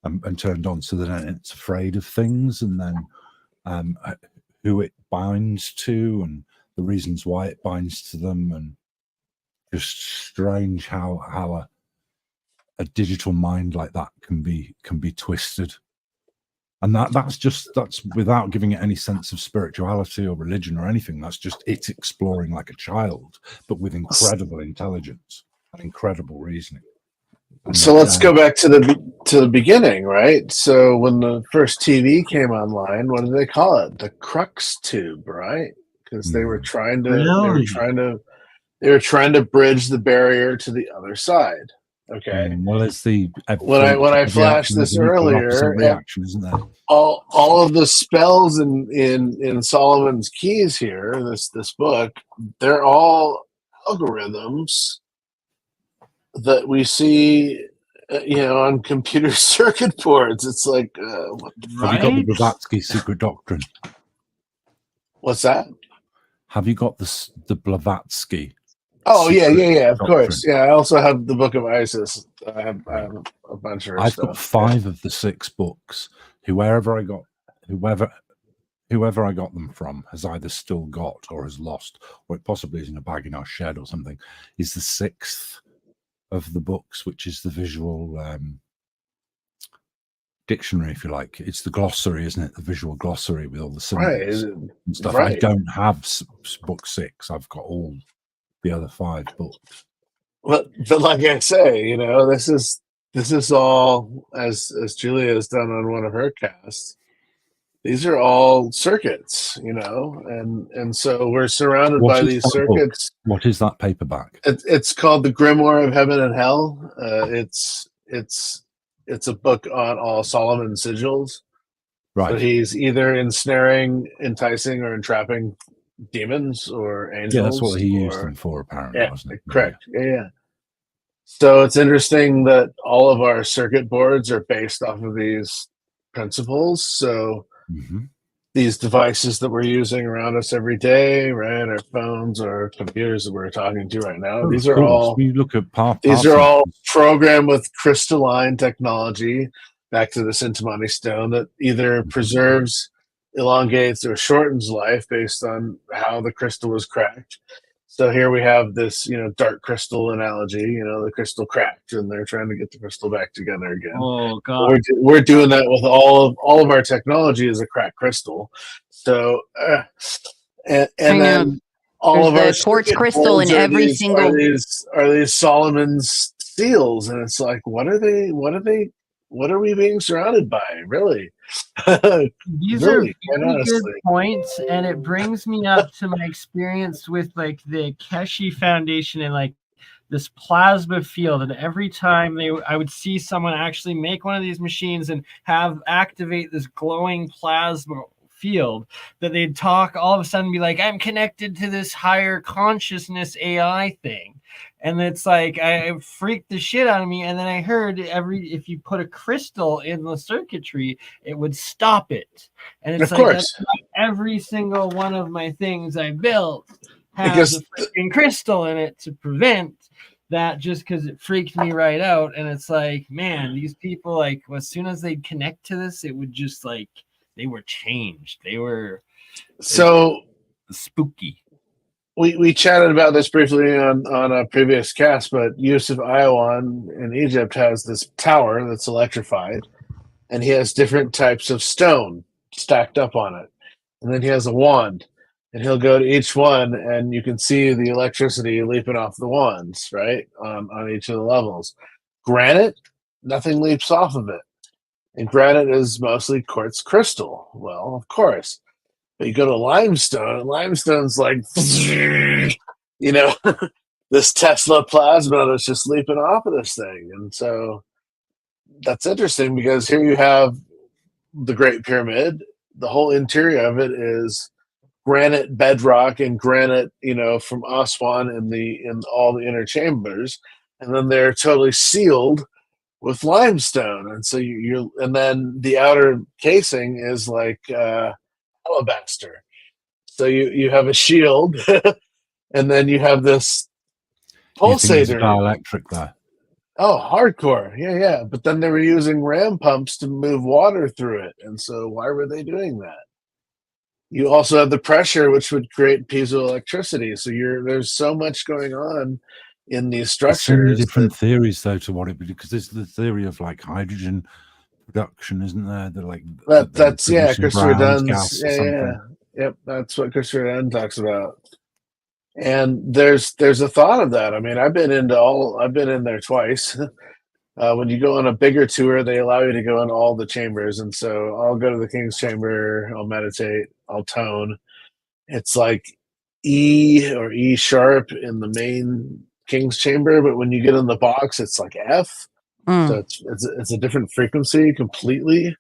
and turned on, so that it's afraid of things, and then who it binds to and the reasons why it binds to them, and just strange how a digital mind like that can be twisted. And that's without giving it any sense of spirituality or religion or anything. That's just it's exploring like a child, but with incredible intelligence and incredible reasoning. And so let's go back to the beginning, right? So when the first TV came online, what did they call it? The Crux tube, right? Because they were trying to they were trying to bridge the barrier to the other side. Okay. Well, it's the when I flashed this earlier, reaction, isn't there? All of the spells in Solomon's Keys here, this book, they're all algorithms that we see, on computer circuit boards. It's like, Have you got the Blavatsky secret doctrine? What's that? Have you got the Blavatsky? Oh yeah, of course. Yeah, I also have the Book of Isis. I have a bunch of I've stuff. got 5 of the 6 books. Whoever I got them from has either still got or has lost, or it possibly is in a bag in our shed or something. Is the 6th of the books, which is the visual dictionary, if you like. It's the glossary, isn't it? The visual glossary with all the symbols and stuff. Right. I don't have book 6. I've got all the other 5 booked. But like I say, you know, this is all as Julia has done on one of her casts. These are all circuits, you know, and so we're surrounded by these circuits. What is that paperback? It's called The Grimoire of Heaven and Hell. It's a book on all Solomon sigils. Right. So he's either ensnaring, enticing, or entrapping demons or angels. Yeah, that's what he used them for, apparently, Yeah, wasn't it? correct. Yeah. So it's interesting that all of our circuit boards are based off of these principles. So these devices that we're using around us every day, right? Our phones or computers that we're talking to right now. These are all. We look at these are all programmed with crystalline technology. Back to the Sintamani stone that either preserves, elongates, or shortens life based on how the crystal was cracked. So here we have this, you know, dark crystal analogy. You know, the crystal cracked, and they're trying to get the crystal back together again. Oh God! We're doing that with all of our technology is a cracked crystal. So and then all of our quartz crystal in every single are these Solomon's seals, and it's like, what are they? What are we being surrounded by? Really? These are really good points, and it brings me up to my experience with like the Keshi Foundation and like this plasma field. And every time I would see someone actually make one of these machines and have activate this glowing plasma field, that they'd talk all of a sudden be like, I'm connected to this higher consciousness AI thing. And it's like, I freaked the shit out of me. And then I heard if you put a crystal in the circuitry, it would stop it. And it's like, that's every single one of my things I built has a freaking crystal in it to prevent that, just because it freaked me right out. And it's like, man, these people, like, as soon as they'd connect to this, it would just like, they were changed. They were so spooky. We chatted about this briefly on a previous cast, but Yusuf Ayawan in Egypt has this tower that's electrified, and he has different types of stone stacked up on it. And then he has a wand, and he'll go to each one, and you can see the electricity leaping off the wands, right, on each of the levels. Granite, nothing leaps off of it. And granite is mostly quartz crystal. Well, of course. But you go to limestone, and limestone's like, you know, this Tesla plasma that's just leaping off of this thing. And so that's interesting, because here you have the Great Pyramid. The whole interior of it is granite bedrock and granite, you know, from Aswan in all the inner chambers. And then they're totally sealed with limestone. And so and then the outer casing is like alabaster. So you have a shield, and then you have this pulsator. Dielectric there. Oh, hardcore. Yeah. But then they were using ram pumps to move water through it. And so why were they doing that? You also have the pressure, which would create piezoelectricity. So there's so much going on in these structures. There's so many different theories, though, to what it would do, because there's the theory of like hydrogen production, isn't there? They're like that's Christopher Dunn's. Yep, that's what Christopher Dunn talks about. And there's a thought of that. I mean, I've been in there twice. When you go on a bigger tour, they allow you to go in all the chambers, and so I'll go to the King's Chamber, I'll meditate, I'll tone. It's like E or E sharp in the main King's Chamber, but when you get in the box, it's like F. So it's a different frequency completely.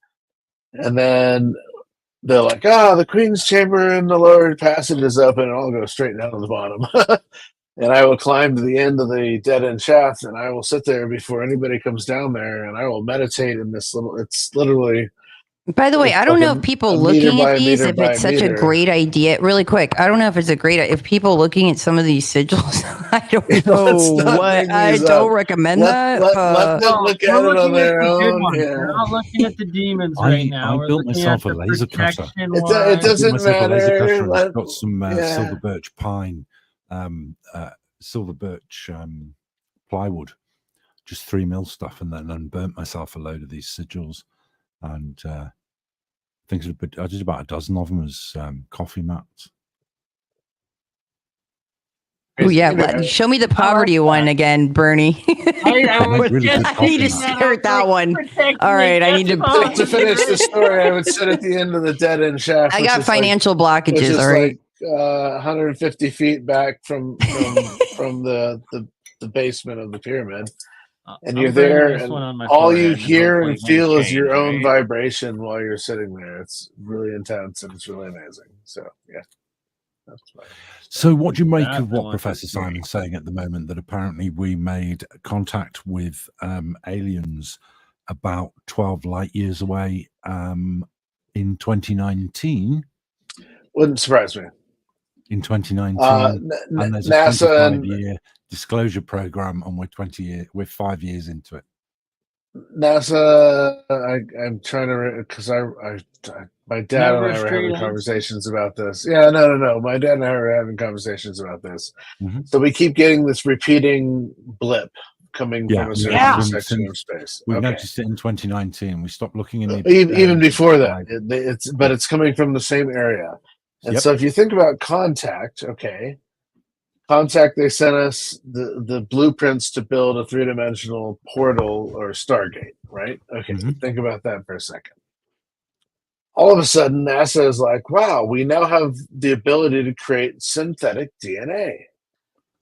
And then they're like, the Queen's Chamber in the lower passage is open, and I'll go straight down to the bottom. And I will climb to the end of the dead end shaft, and I will sit there before anybody comes down there, and I will meditate in this it's literally. By the way, I don't know if people looking at these, if it's such a great idea. Really quick, I don't know if it's a great if people looking at some of these sigils. I don't know what. I don't recommend that. Let them look at it on their own. We're not looking at the demons right now. I built myself a laser cutter. It doesn't matter. It's got some silver birch pine, silver birch plywood, just 3 mil stuff, and then burnt myself a load of these sigils, and I did about a dozen of them as coffee mats. Oh yeah, Anyway, show me the poverty one again, Bernie. I make really good I need to coffee. stare at that one. All right, I need to. to finish the story, I would sit at the end of the dead end shaft. I which got is like, financial which blockages. is All right. like 150 feet back from the basement of the pyramid. And you're there, and all you hear and feel is your own vibration while you're sitting there. It's really intense and it's really amazing. So yeah, that's right. So what do you make That of I what want to Professor see. Simon's saying at the moment, that apparently we made contact with aliens about 12 light years away in 2019? Wouldn't surprise me. In 2019, and there's a NASA and 25-year disclosure program, and we're 5 years into it. NASA. I'm trying to, because my dad and I were having Straight conversations about this. Yeah, no. My dad and I were having conversations about this. Mhm. So we keep getting this repeating blip coming from a certain Yeah. section of space. We Okay. noticed it in 2019. We stopped looking in the Even before that, it's coming from the same area. And Yep. so if you think about contact, they sent us the blueprints to build a 3-dimensional portal or Stargate, right? Okay, Mhm. think about that for a second. All of a sudden, NASA is like, wow, we now have the ability to create synthetic DNA.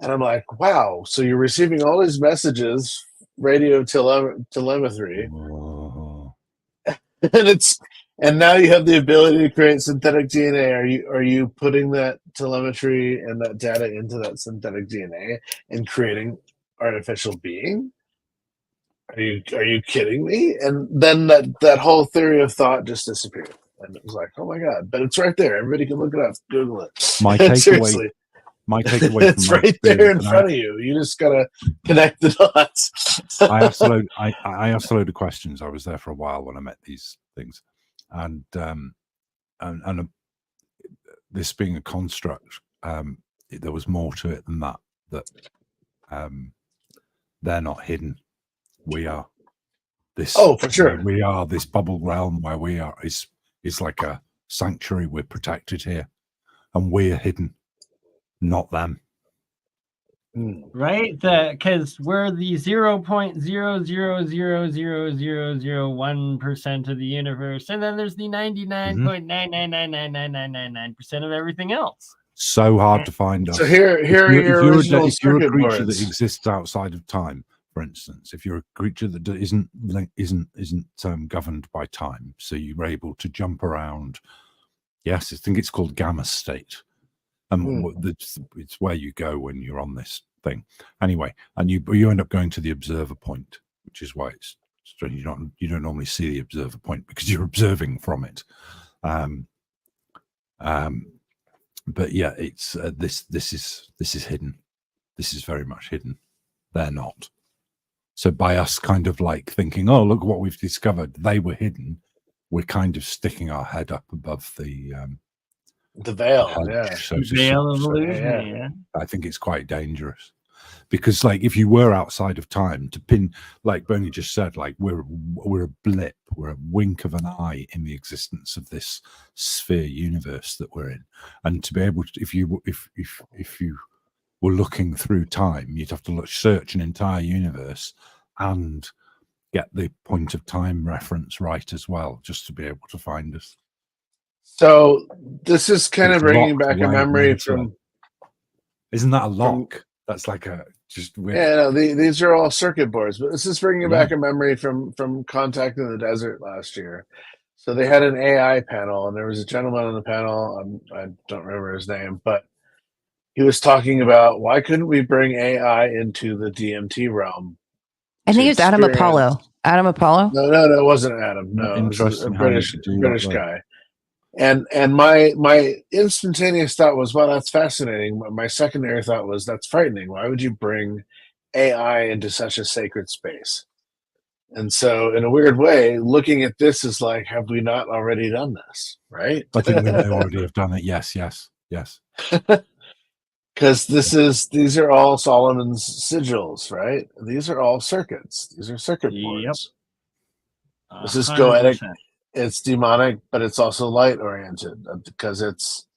And I'm like, wow, so you're receiving all these messages, radio telemetry, Oh. and now you have the ability to create synthetic DNA. Are you putting that telemetry and that data into that synthetic DNA and creating artificial being? Are you kidding me? And then that whole theory of thought just disappeared. And it was like, oh my god! But it's right there. Everybody can look it up. Google it. My Seriously, takeaway it's from my right there in experience, front of you. You just gotta connect the dots. I asked a load of questions. I was there for a while when I met these things, and this being a construct, there was more to it than that. They're not hidden. We are. This. Oh, for sure. We are this bubble realm where we are. Is like a sanctuary. We're protected here, and we're hidden, not them. Right, because we're the 0.000000001% of the universe, and then there's the 99.9999999% of everything else. So hard to find us. So here are your original circuit if you're a creature boards. that exists outside of time, for instance, if you're a creature that isn't governed by time, so you're able to jump around. Yes, I think it's called gamma state. It's where you go when you're on this thing. Anyway, and you end up going to the observer point, which is why it's strange. You don't normally see the observer point because you're observing from it. But yeah, it's this is hidden. This is very much hidden. They're not. So by us kind of like thinking, oh, look what we've discovered, they were hidden, we're kind of sticking our head up above the veil, Veil of illusion. Yeah. I think it's quite dangerous because, like, if you were outside of time, to pin, like Bernie just said, like we're a blip, we're a wink of an eye in the existence of this sphere universe that we're in, and to be able to, if you were looking through time, you'd have to search an entire universe and get the point of time reference right as well, just to be able to find us. So this is kind of bringing back a memory from. Isn't that a lock? That's like a just weird. Yeah, no, these are all circuit boards, but this is bringing back a memory from Contact in the Desert last year. So they had an AI panel, and there was a gentleman on the panel. I don't remember his name, but he was talking about why couldn't we bring AI into the DMT realm? I think it was Adam Apollo. Adam Apollo? No, it wasn't Adam. No, it was a British guy. And my instantaneous thought was, well, that's fascinating. My secondary thought was, that's frightening. Why would you bring AI into such a sacred space? And so, in a weird way, looking at this is like, have we not already done this? Right? I think we may already have done it. Yes. Because these are all Solomon's sigils, right? These are all circuits. These are circuit boards. This is goetic. It's demonic, but it's also light oriented because it's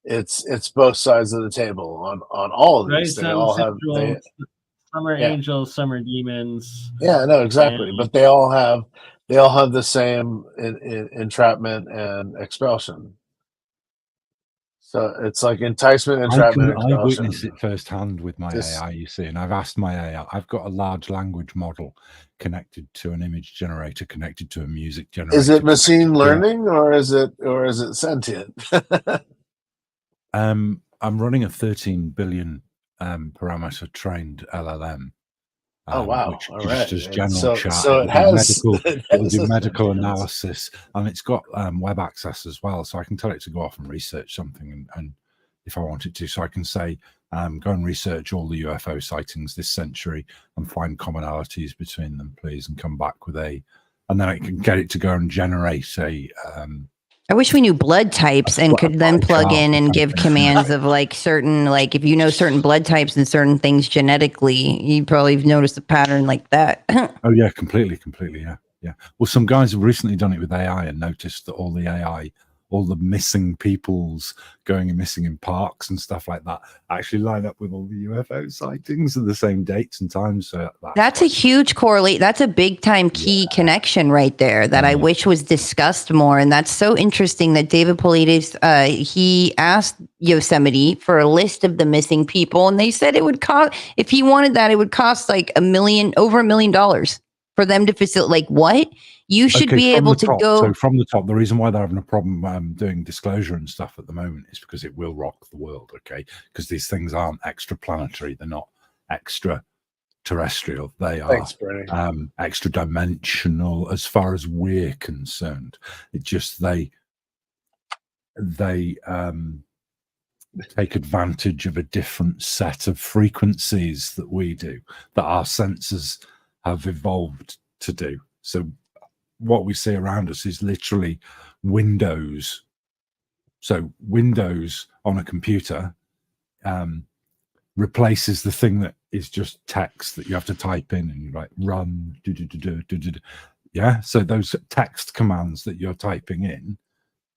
it's both sides of the table on all of Right? these. It's They not all have residual. Some are yeah. angels, some are demons. Yeah, no, exactly. And But they all have the same entrapment and expulsion. So it's like enticement, entrapment, I expulsion. witness it firsthand with my Just- AI, you see, and I've asked my AI. I've got a large language model connected to an image generator, connected to a music generator. Is it machine connected to- learning or is it sentient? I'm running a 13 billion parameter trained LLM. Oh wow! Which All just right. does And general chat. So it It'll do has it'll do a medical sentience. analysis, and it's got web access as well, so I can tell it to go off and research something, and if I want it to, so I can say, go and research all the UFO sightings this century and find commonalities between them, please, and come back with and then I can get it to go and generate a. I wish we knew blood types and could then plug in and give commands of like certain, like if you know certain blood types and certain things genetically, you probably have noticed a pattern like that. Oh yeah, completely, yeah. Well, some guys have recently done it with AI and noticed that all the missing peoples going and missing in parks and stuff like that actually line up with all the UFO sightings at the same dates and times. So that's a huge correlate. That's a big time key connection right there that I wish was discussed more. And that's so interesting that David Paulides, he asked Yosemite for a list of the missing people. And they said it would cost, if he wanted that, it would cost like over $1 million for them to facilitate. Like what? You should be able to go. So from the top, the reason why they're having a problem doing disclosure and stuff at the moment is because it will rock the world, okay? Because these things aren't extraplanetary. They're not extraterrestrial. They are extra dimensional as far as we're concerned. It just they take advantage of a different set of frequencies that we do, that our sensors have evolved to do. So what we see around us is literally windows. So Windows on a computer replaces the thing that is just text that you have to type in, and you like run, yeah. So those text commands that you're typing in,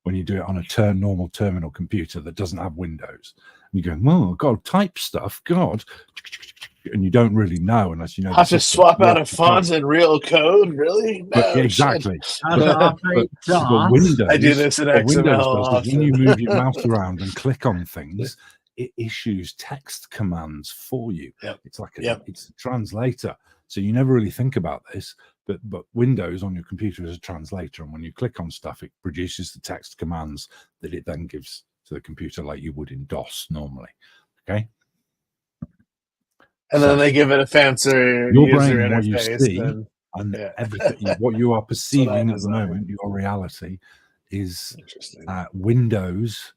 when you do it on a normal terminal computer that doesn't have Windows, and you go, oh God, type stuff, God. And you don't really know unless you know. Have to swap out a font in real code, really? No, exactly. But Windows, I do this in XML. When you move your mouse around and click on things, it issues text commands for you. It's like it's a translator. So you never really think about this, but Windows on your computer is a translator, and when you click on stuff, it produces the text commands that it then gives to the computer, like you would in DOS normally. Okay. And then they give it a fancier user interface. What you see, and everything, what you are perceiving at the moment, your reality, is Windows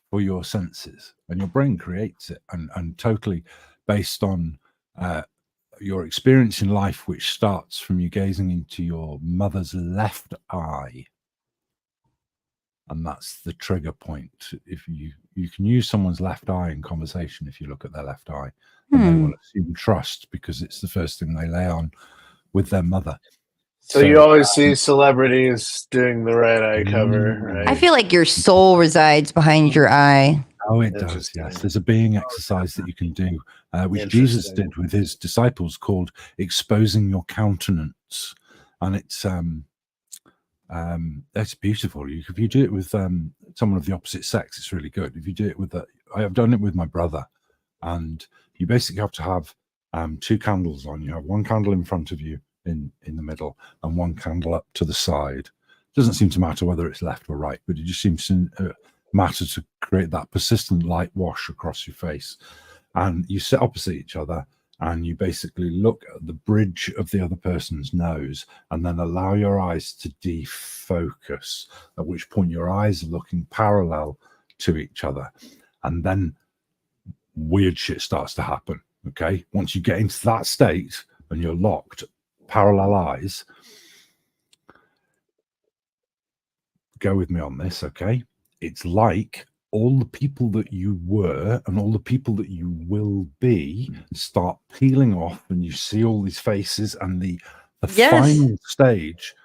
for your senses, and your brain creates it, and totally based on your experience in life, which starts from you gazing into your mother's left eye. And that's the trigger point. If you can use someone's left eye in conversation if you look at their left eye, and they will assume trust because it's the first thing they lay on with their mother. So you always see celebrities doing the right eye cover, right? I feel like your soul resides behind your eye. Oh, it does, yes. There's a being exercise that you can do, which Jesus did with his disciples, called exposing your countenance. And it's that's beautiful. If you do it with someone of the opposite sex, it's really good. If you do it with I have done it with my brother, and you basically have to have two candles on. You have one candle in front of you in the middle, and one candle up to the side. It doesn't seem to matter whether it's left or right, but it just seems to matter to create that persistent light wash across your face. And you sit opposite each other, and you basically look at the bridge of the other person's nose, and then allow your eyes to defocus, at which point your eyes are looking parallel to each other. And then weird shit starts to happen. Okay. Once you get into that state and you're locked, parallel eyes, go with me on this. Okay. It's like all the people that you were and all the people that you will be start peeling off, and you see all these faces, and the final stage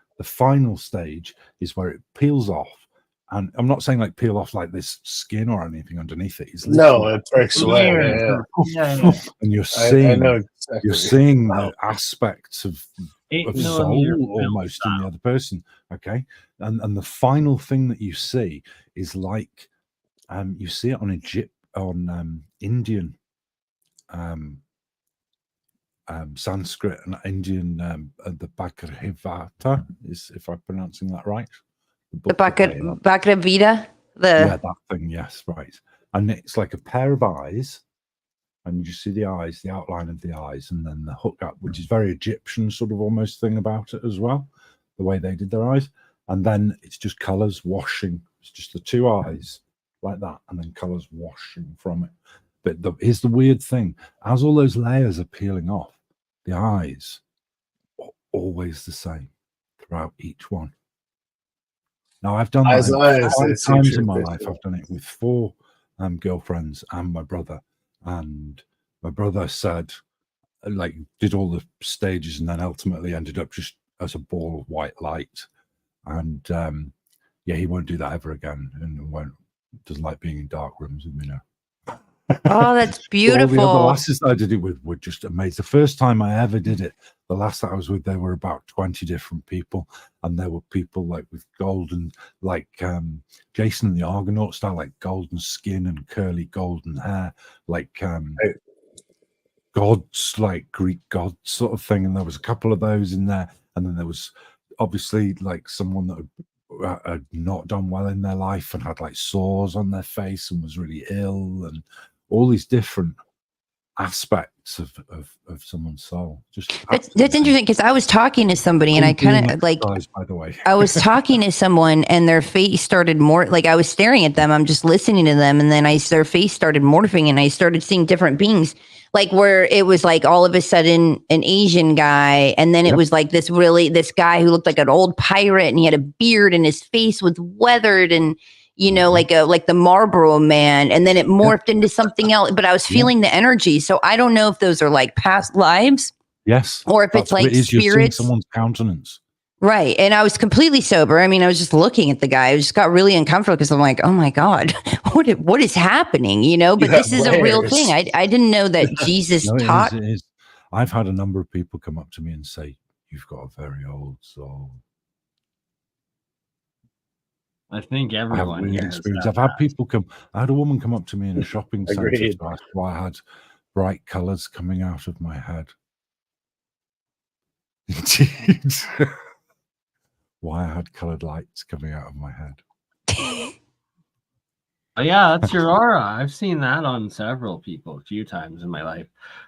is where it peels off, And I'm not saying like peel off like this skin or anything underneath it. It's No, literally it breaks away. Yeah. and you're I seeing know exactly. you're seeing the aspects of 8 soul millimeter film almost in the style. other person. Okay. And the final thing that you see is like you see it on Indian Sanskrit and Indian the Bhagavad is, if I'm pronouncing that right. The Bhagavad Gita. Yeah, that thing. Yes, right. And it's like a pair of eyes, and you just see the eyes, the outline of the eyes, and then the hook up, which is very Egyptian sort of almost thing about it as well, the way they did their eyes. And then it's just colors washing. It's just the two eyes like that, and then colors washing from it. But here's the weird thing: as all those layers are peeling off, the eyes are always the same throughout each one. Now, I've done that 5 times in my life. I've done it with 4 girlfriends and my brother. And my brother said, like, did all the stages and then ultimately ended up just as a ball of white light. And yeah, he won't do that ever again, and doesn't like being in dark rooms with me now. Oh, that's beautiful. All the other lasses that I did it with were just amazing. The first time I ever did it, the last that I was with, there were about 20 different people, and there were people like with golden, like Jason and the Argonaut style, like golden skin and curly golden hair, like gods, like Greek gods sort of thing. And there was a couple of those in there, and then there was obviously like someone that had not done well in their life and had like sores on their face and was really ill, and all these different aspects of someone's soul. Just that's interesting, because I was talking to somebody and I kind of like, by the way, I was talking to someone and their face started like I was staring at them. I'm just listening to them, and then their face started morphing, and I started seeing different beings, like where it was like all of a sudden an Asian guy, and then it was like this guy who looked like an old pirate, and he had a beard and his face was weathered, and like the Marlboro Man, and then it morphed into something else. But I was feeling the energy, so I don't know if those are like past lives. Yes, or if it's like spirits. You're seeing someone's countenance. Right. And I was completely sober. I mean, I was just looking at the guy. I just got really uncomfortable because I'm like, oh my God, what is happening? But this is a real thing. I didn't know that Jesus taught. It is. I've had a number of people come up to me and say, you've got a very old soul. I think everyone here has experience. I've had people come. I had a woman come up to me in a shopping center to ask why I had bright colors coming out of my head. Indeed. Why I had colored lights coming out of my head. Oh, yeah, that's your aura. I've seen that on several people a few times in my life,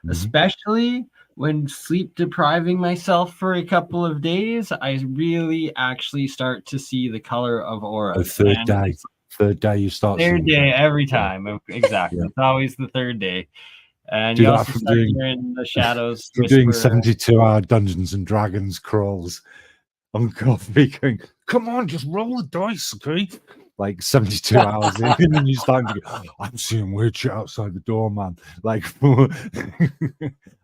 especially when sleep depriving myself for a couple of days. I really actually start to see the color of aura. The third day you start. Third day every time. Exactly. It's always the third day. And you also start hearing the shadows. You're doing 72-hour Dungeons and Dragons crawls on coffee, going, come on, just roll the dice, okay? Like 72 hours in, and you start to go, I'm seeing weird shit outside the door, man. Like,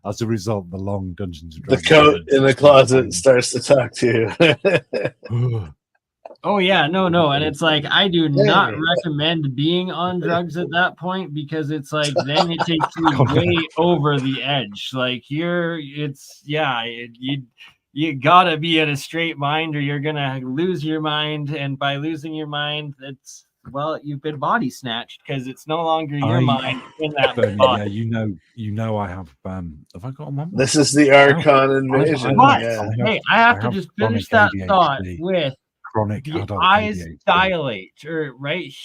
as a result, the long Dungeons and Dragons. The coat in the closet starts to talk to you. Oh, yeah, no. And it's like, I do not recommend being on drugs at that point, because it's like, then it takes you way over the edge. Like, you gotta be in a straight mind, or you're gonna lose your mind. And by losing your mind, you've been body snatched, because it's no longer your mind in that body. Yeah, I have I got one? This is the Archon invasion. Hey, I have to just finish that thought with chronic the eyes ADHD. Dilate, or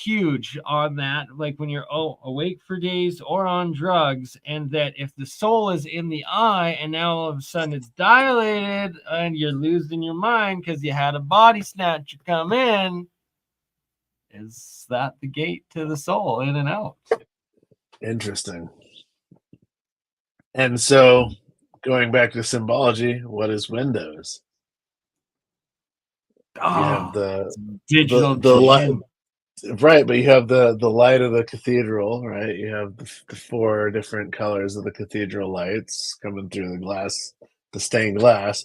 huge on that, like when you're awake for days or on drugs, and that if the soul is in the eye and now all of a sudden it's dilated and you're losing your mind because you had a body snatcher come in, is that the gate to the soul in and out? Interesting. And so, going back to symbology, what is Windows? You have the digital light, right? But you have the light of the cathedral, right? You have the 4 different colors of the cathedral lights coming through the glass, the stained glass.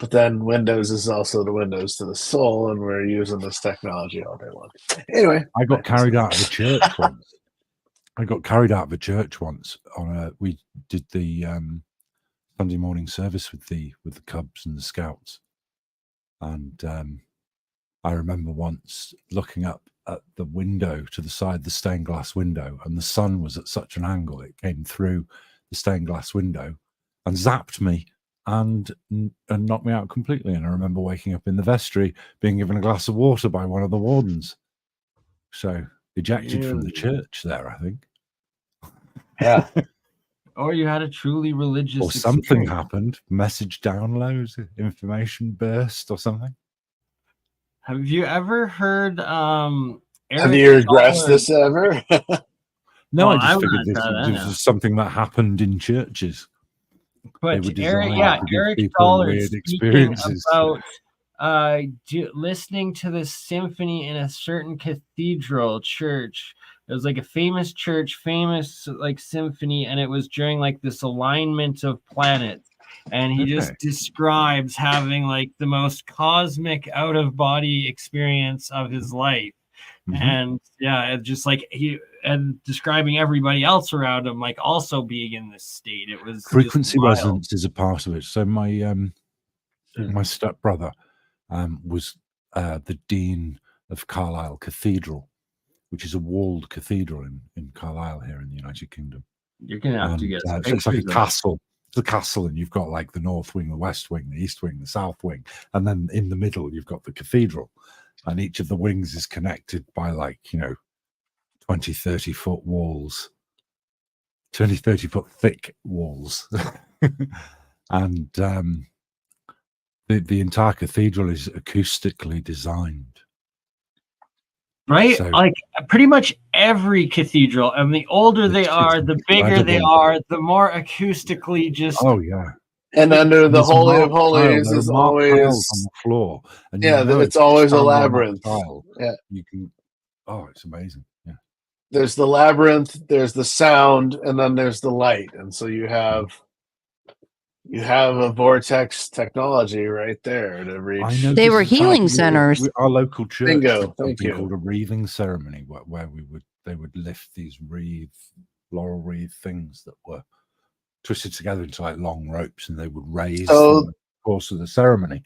But then Windows is also the windows to the soul, and we're using this technology all day long. Anyway, I got carried out of a church once. We did the Sunday morning service with the Cubs and the Scouts, and I remember once looking up at the window to the side, the stained glass window, and the sun was at such an angle it came through the stained glass window and zapped me and knocked me out completely. And I remember waking up in the vestry, being given a glass of water by one of the wardens. So ejected from the church there, I think. yeah. Or you had a truly religious Or something experience. happened, message download, information burst or something. Have you ever heard Have Eric you regressed Stoller- this ever? No, Well, I just I'm figured gonna try that this now. was something that happened in churches. They But were designed Eric, to give Eric people Stoller weird speaking experiences. about listening to the symphony in a certain cathedral church. It was like a famous church, famous like symphony, and it was during like this alignment of planets. And he just Okay. describes having like the most cosmic out of body experience of his life. Mhm. And yeah, it's just like he and describing everybody else around him like also being in this state. It was just Frequency wild. resonance is a part of it. So my stepbrother was the dean of Carlisle Cathedral, which is a walled cathedral in Carlisle here in the United Kingdom. You're gonna have to get some So it's like a pictures of it. castle. It's a castle, and you've got like the north wing, the west wing, the east wing, the south wing, and then in the middle you've got the cathedral, and each of the wings is connected by 20, 30 foot walls, 20, 30 foot thick walls. And the entire cathedral is acoustically designed. Right? So- Like pretty much every cathedral, and the older they It's are, the bigger they incredible. are, the more acoustically just Oh yeah, And under the There's a Holy of marked tile. Holies There are is marked tiles always on the floor, and yeah, it's always a stand on that labyrinth. tile. Yeah. You can. Oh, it's amazing. Yeah. There's the labyrinth, there's the sound, and then there's the light. And so you have a vortex technology right there to reach. I know They this were is part of healing the- centers. Our local church Bingo, did thank something you. called a wreathing ceremony, where they would lift these laurel wreath things that were twisted together into like long ropes, and they would raise So- them in the course of the ceremony.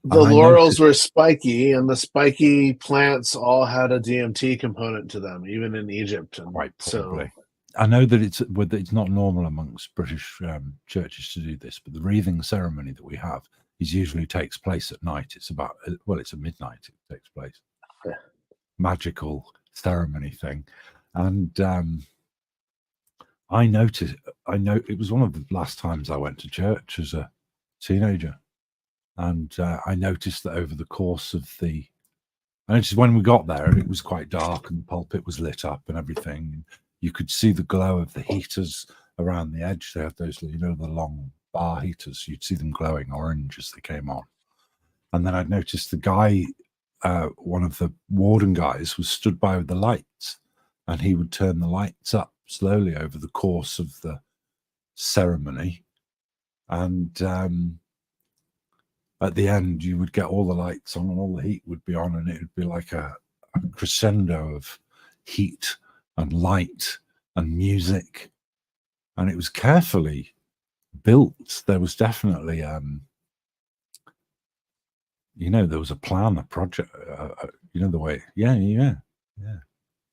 The And I laurels noticed- were spiky, and the spiky plants all had a DMT component to them, even in Egypt. And Quite so probably. I know that it's not normal amongst British churches to do this, but the wreathing ceremony that we have usually takes place at night. It's it's a midnight. It takes place. Yeah. Magical ceremony thing, and I know it was one of the last times I went to church as a teenager, and I noticed that over the course of when we got there, it was quite dark, and the pulpit was lit up and everything. And you could see the glow of the heaters around the edge. They had those, the long bar heaters. You'd see them glowing orange as they came on. And then I'd noticed the guy, one of the warden guys, was stood by with the lights, and he would turn the lights up slowly over the course of the ceremony. And at the end, you would get all the lights on and all the heat would be on, and it would be like a crescendo of heat and light and music. And it was carefully built. There was definitely, there was a plan, a project, the way, yeah.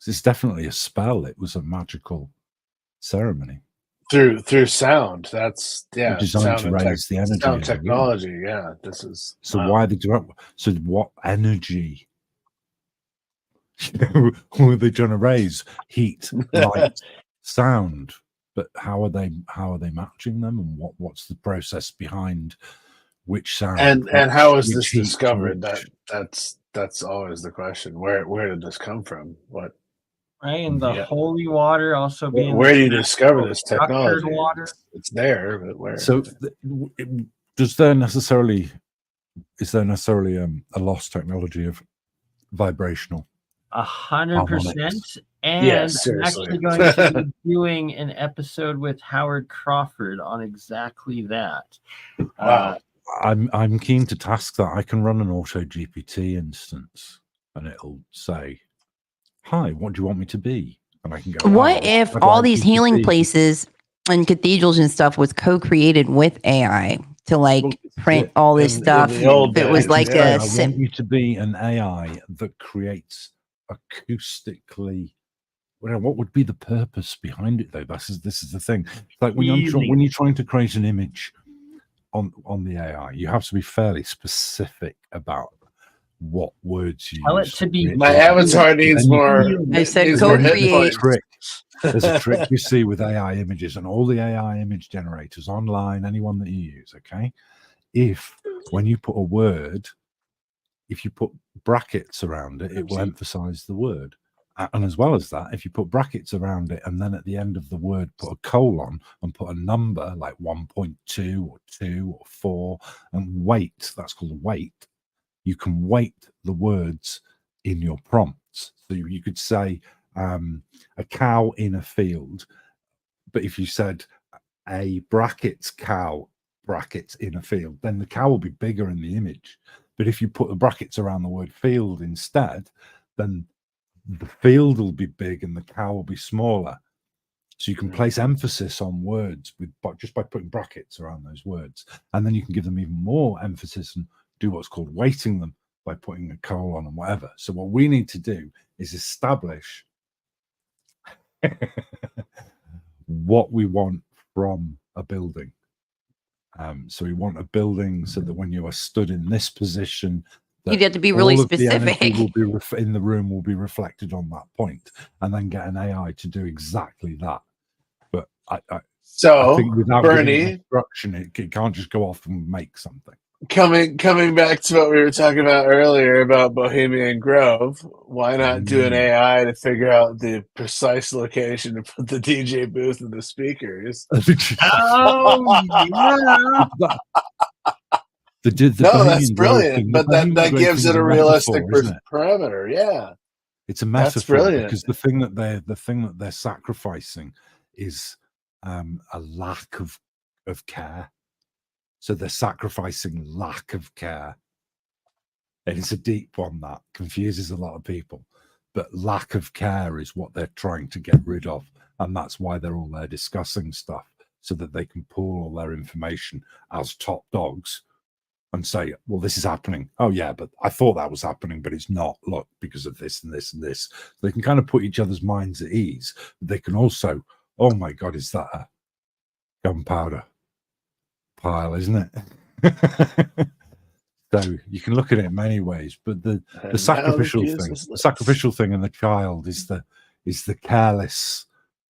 It's definitely a spell. It was a magical ceremony. through sound, that's Designed sound to and raise the energy. sound in the room. technology. Yeah, this is So wow. why so what energy were they trying to raise? Heat, light, sound. But how are they matching them, and what's the process behind which sound and how is which this heat to discovered? which- That's always the question. Where did this come from? What Right, and the Yeah. holy water also being where do you the discover this structured technology? water. It's there, but where? So is there necessarily a lost technology of vibrational? 100%. And Yeah, I'm seriously. actually going to be doing an episode with Howard Crawford on exactly that. Wow. I'm keen to task that. I can run an auto GPT instance, and it'll say, "Hi, what do you want me to be?" And I can go. What "Oh, if I'd all like these you to healing be-" places and cathedrals and stuff was co-created with AI to like Well, this is print it. all this In stuff? the old If it was days, like Say, a I want you to be an AI that creates acoustically. Well, what would be the purpose behind it, though? This is the thing. Like when you're trying to create an image on the AI, you have to be fairly specific about what words you Tell it use. to be. My avatar needs Then you more. can- I said needs more hit co-create. points. There's a trick you see with AI images and all the AI image generators online, anyone that you use, okay? If when you put a word, if you put brackets around it, it will emphasize the word. And as well as that, if you put brackets around it and then at the end of the word put a colon and put a number like 1.2 or 2 or 4 and weight, that's called a weight, you can weight the words in your prompts. So you could say a cow in a field, but if you said a brackets cow brackets in a field, then the cow will be bigger in the image. But if you put the brackets around the word field instead, then the field will be big and the cow will be smaller. So you can place emphasis on words just by putting brackets around those words, and then you can give them even more emphasis and do what's called weighting them by putting a colon and whatever. So what we need to do is establish what we want from a building. So we want a building so that when you are stood in this position, You'd have to be really all of the energy specific. will be in the room will be reflected on that point, and then get an AI to do exactly that. But I think without giving Bernie, instruction, it can't just go off and make something. coming back to what we were talking about earlier about Bohemian Grove, why not do an AI to figure out the precise location to put the DJ booth and the speakers? Oh, yeah. The No, Bohemian that's Grove brilliant, thing, the but Bohemian that Grove gives thing it is a realistic metaphor, isn't it? parameter. Yeah, It's a that's metaphor brilliant. because the thing that they're sacrificing is a lack of care. So they're sacrificing lack of care. And it's a deep one that confuses a lot of people. But lack of care is what they're trying to get rid of. And that's why they're all there discussing stuff, so that they can pool all their information as top dogs and say, well, this is happening. Oh, yeah, but I thought that was happening, but it's not. Look, because of this and this and this. So they can kind of put each other's minds at ease. But they can also, oh, my God, is that a gunpowder pile, isn't it? So you can look at it in many ways, but the sacrificial thing and the child is the careless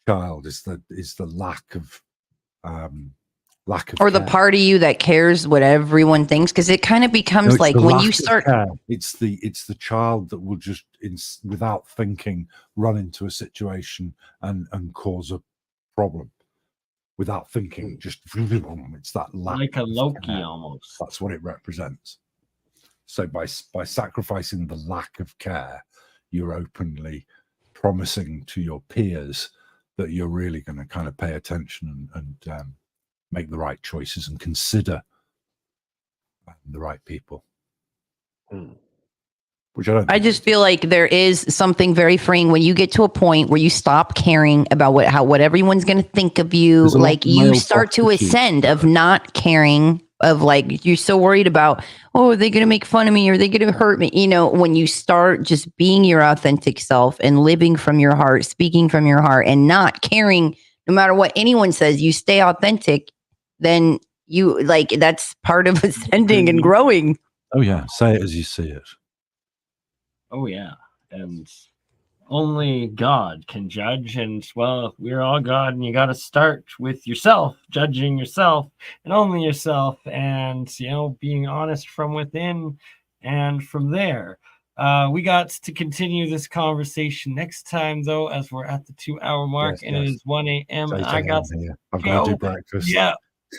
child, is the lack of or the care. part of you that cares what everyone thinks, because it kind of becomes like when you start. It's the child that will just without thinking run into a situation and cause a problem. Without thinking, just it's that lack, like a Loki almost. That's what it represents. So by sacrificing the lack of care, you're openly promising to your peers that you're really going to kind of pay attention and make the right choices and consider the right people. Which I just feel like there is something very freeing when you get to a point where you stop caring about what everyone's going to think of you. Like you start to ascend of not caring, of like you're so worried about, oh, are they going to make fun of me? Or are they going to hurt me? You know, when you start just being your authentic self and living from your heart, speaking from your heart, and not caring no matter what anyone says, you stay authentic, then you like that's part of ascending and growing. Oh yeah, say it as you see it. Oh yeah, and only God can judge, and well, we're all God, and you got to start with yourself, judging yourself and only yourself, and being honest from within, and from there. We got to continue this conversation next time, though, as we're at the 2-hour mark, and it is 1 a.m. and I've got to do breakfast.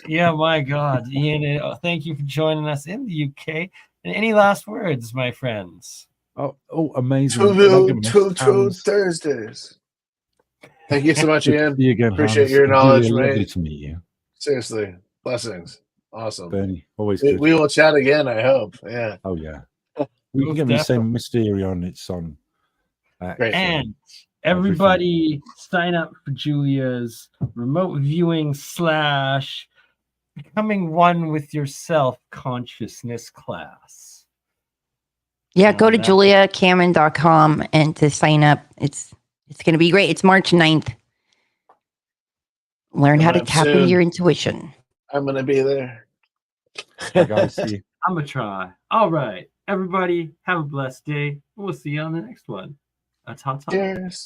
Yeah, my God, Ian, thank you for joining us in the UK. And any last words, my friends? Oh, amazing. Two Thursdays. Thank you so much, Ian. See you again, Appreciate Hans. your knowledge, really mate. Lovely to meet you. Seriously. Blessings. Awesome. Bernie, always We, good. we will chat again, I hope. Yeah. Oh yeah. We can Most get me the same definitely. Mysterion. It's on. Great. And everybody sign up for Julia's remote viewing / becoming one with yourself consciousness class. Yeah, go to That- juliakamman.com and to sign up. It's going to be great. It's March 9th. Learn how to Coming up tap into soon. your intuition. I'm gonna be there. Bye, guys. See you. I'm going to try. All right. Everybody, have a blessed day. We'll see you on the next one. Ta-ta. Cheers.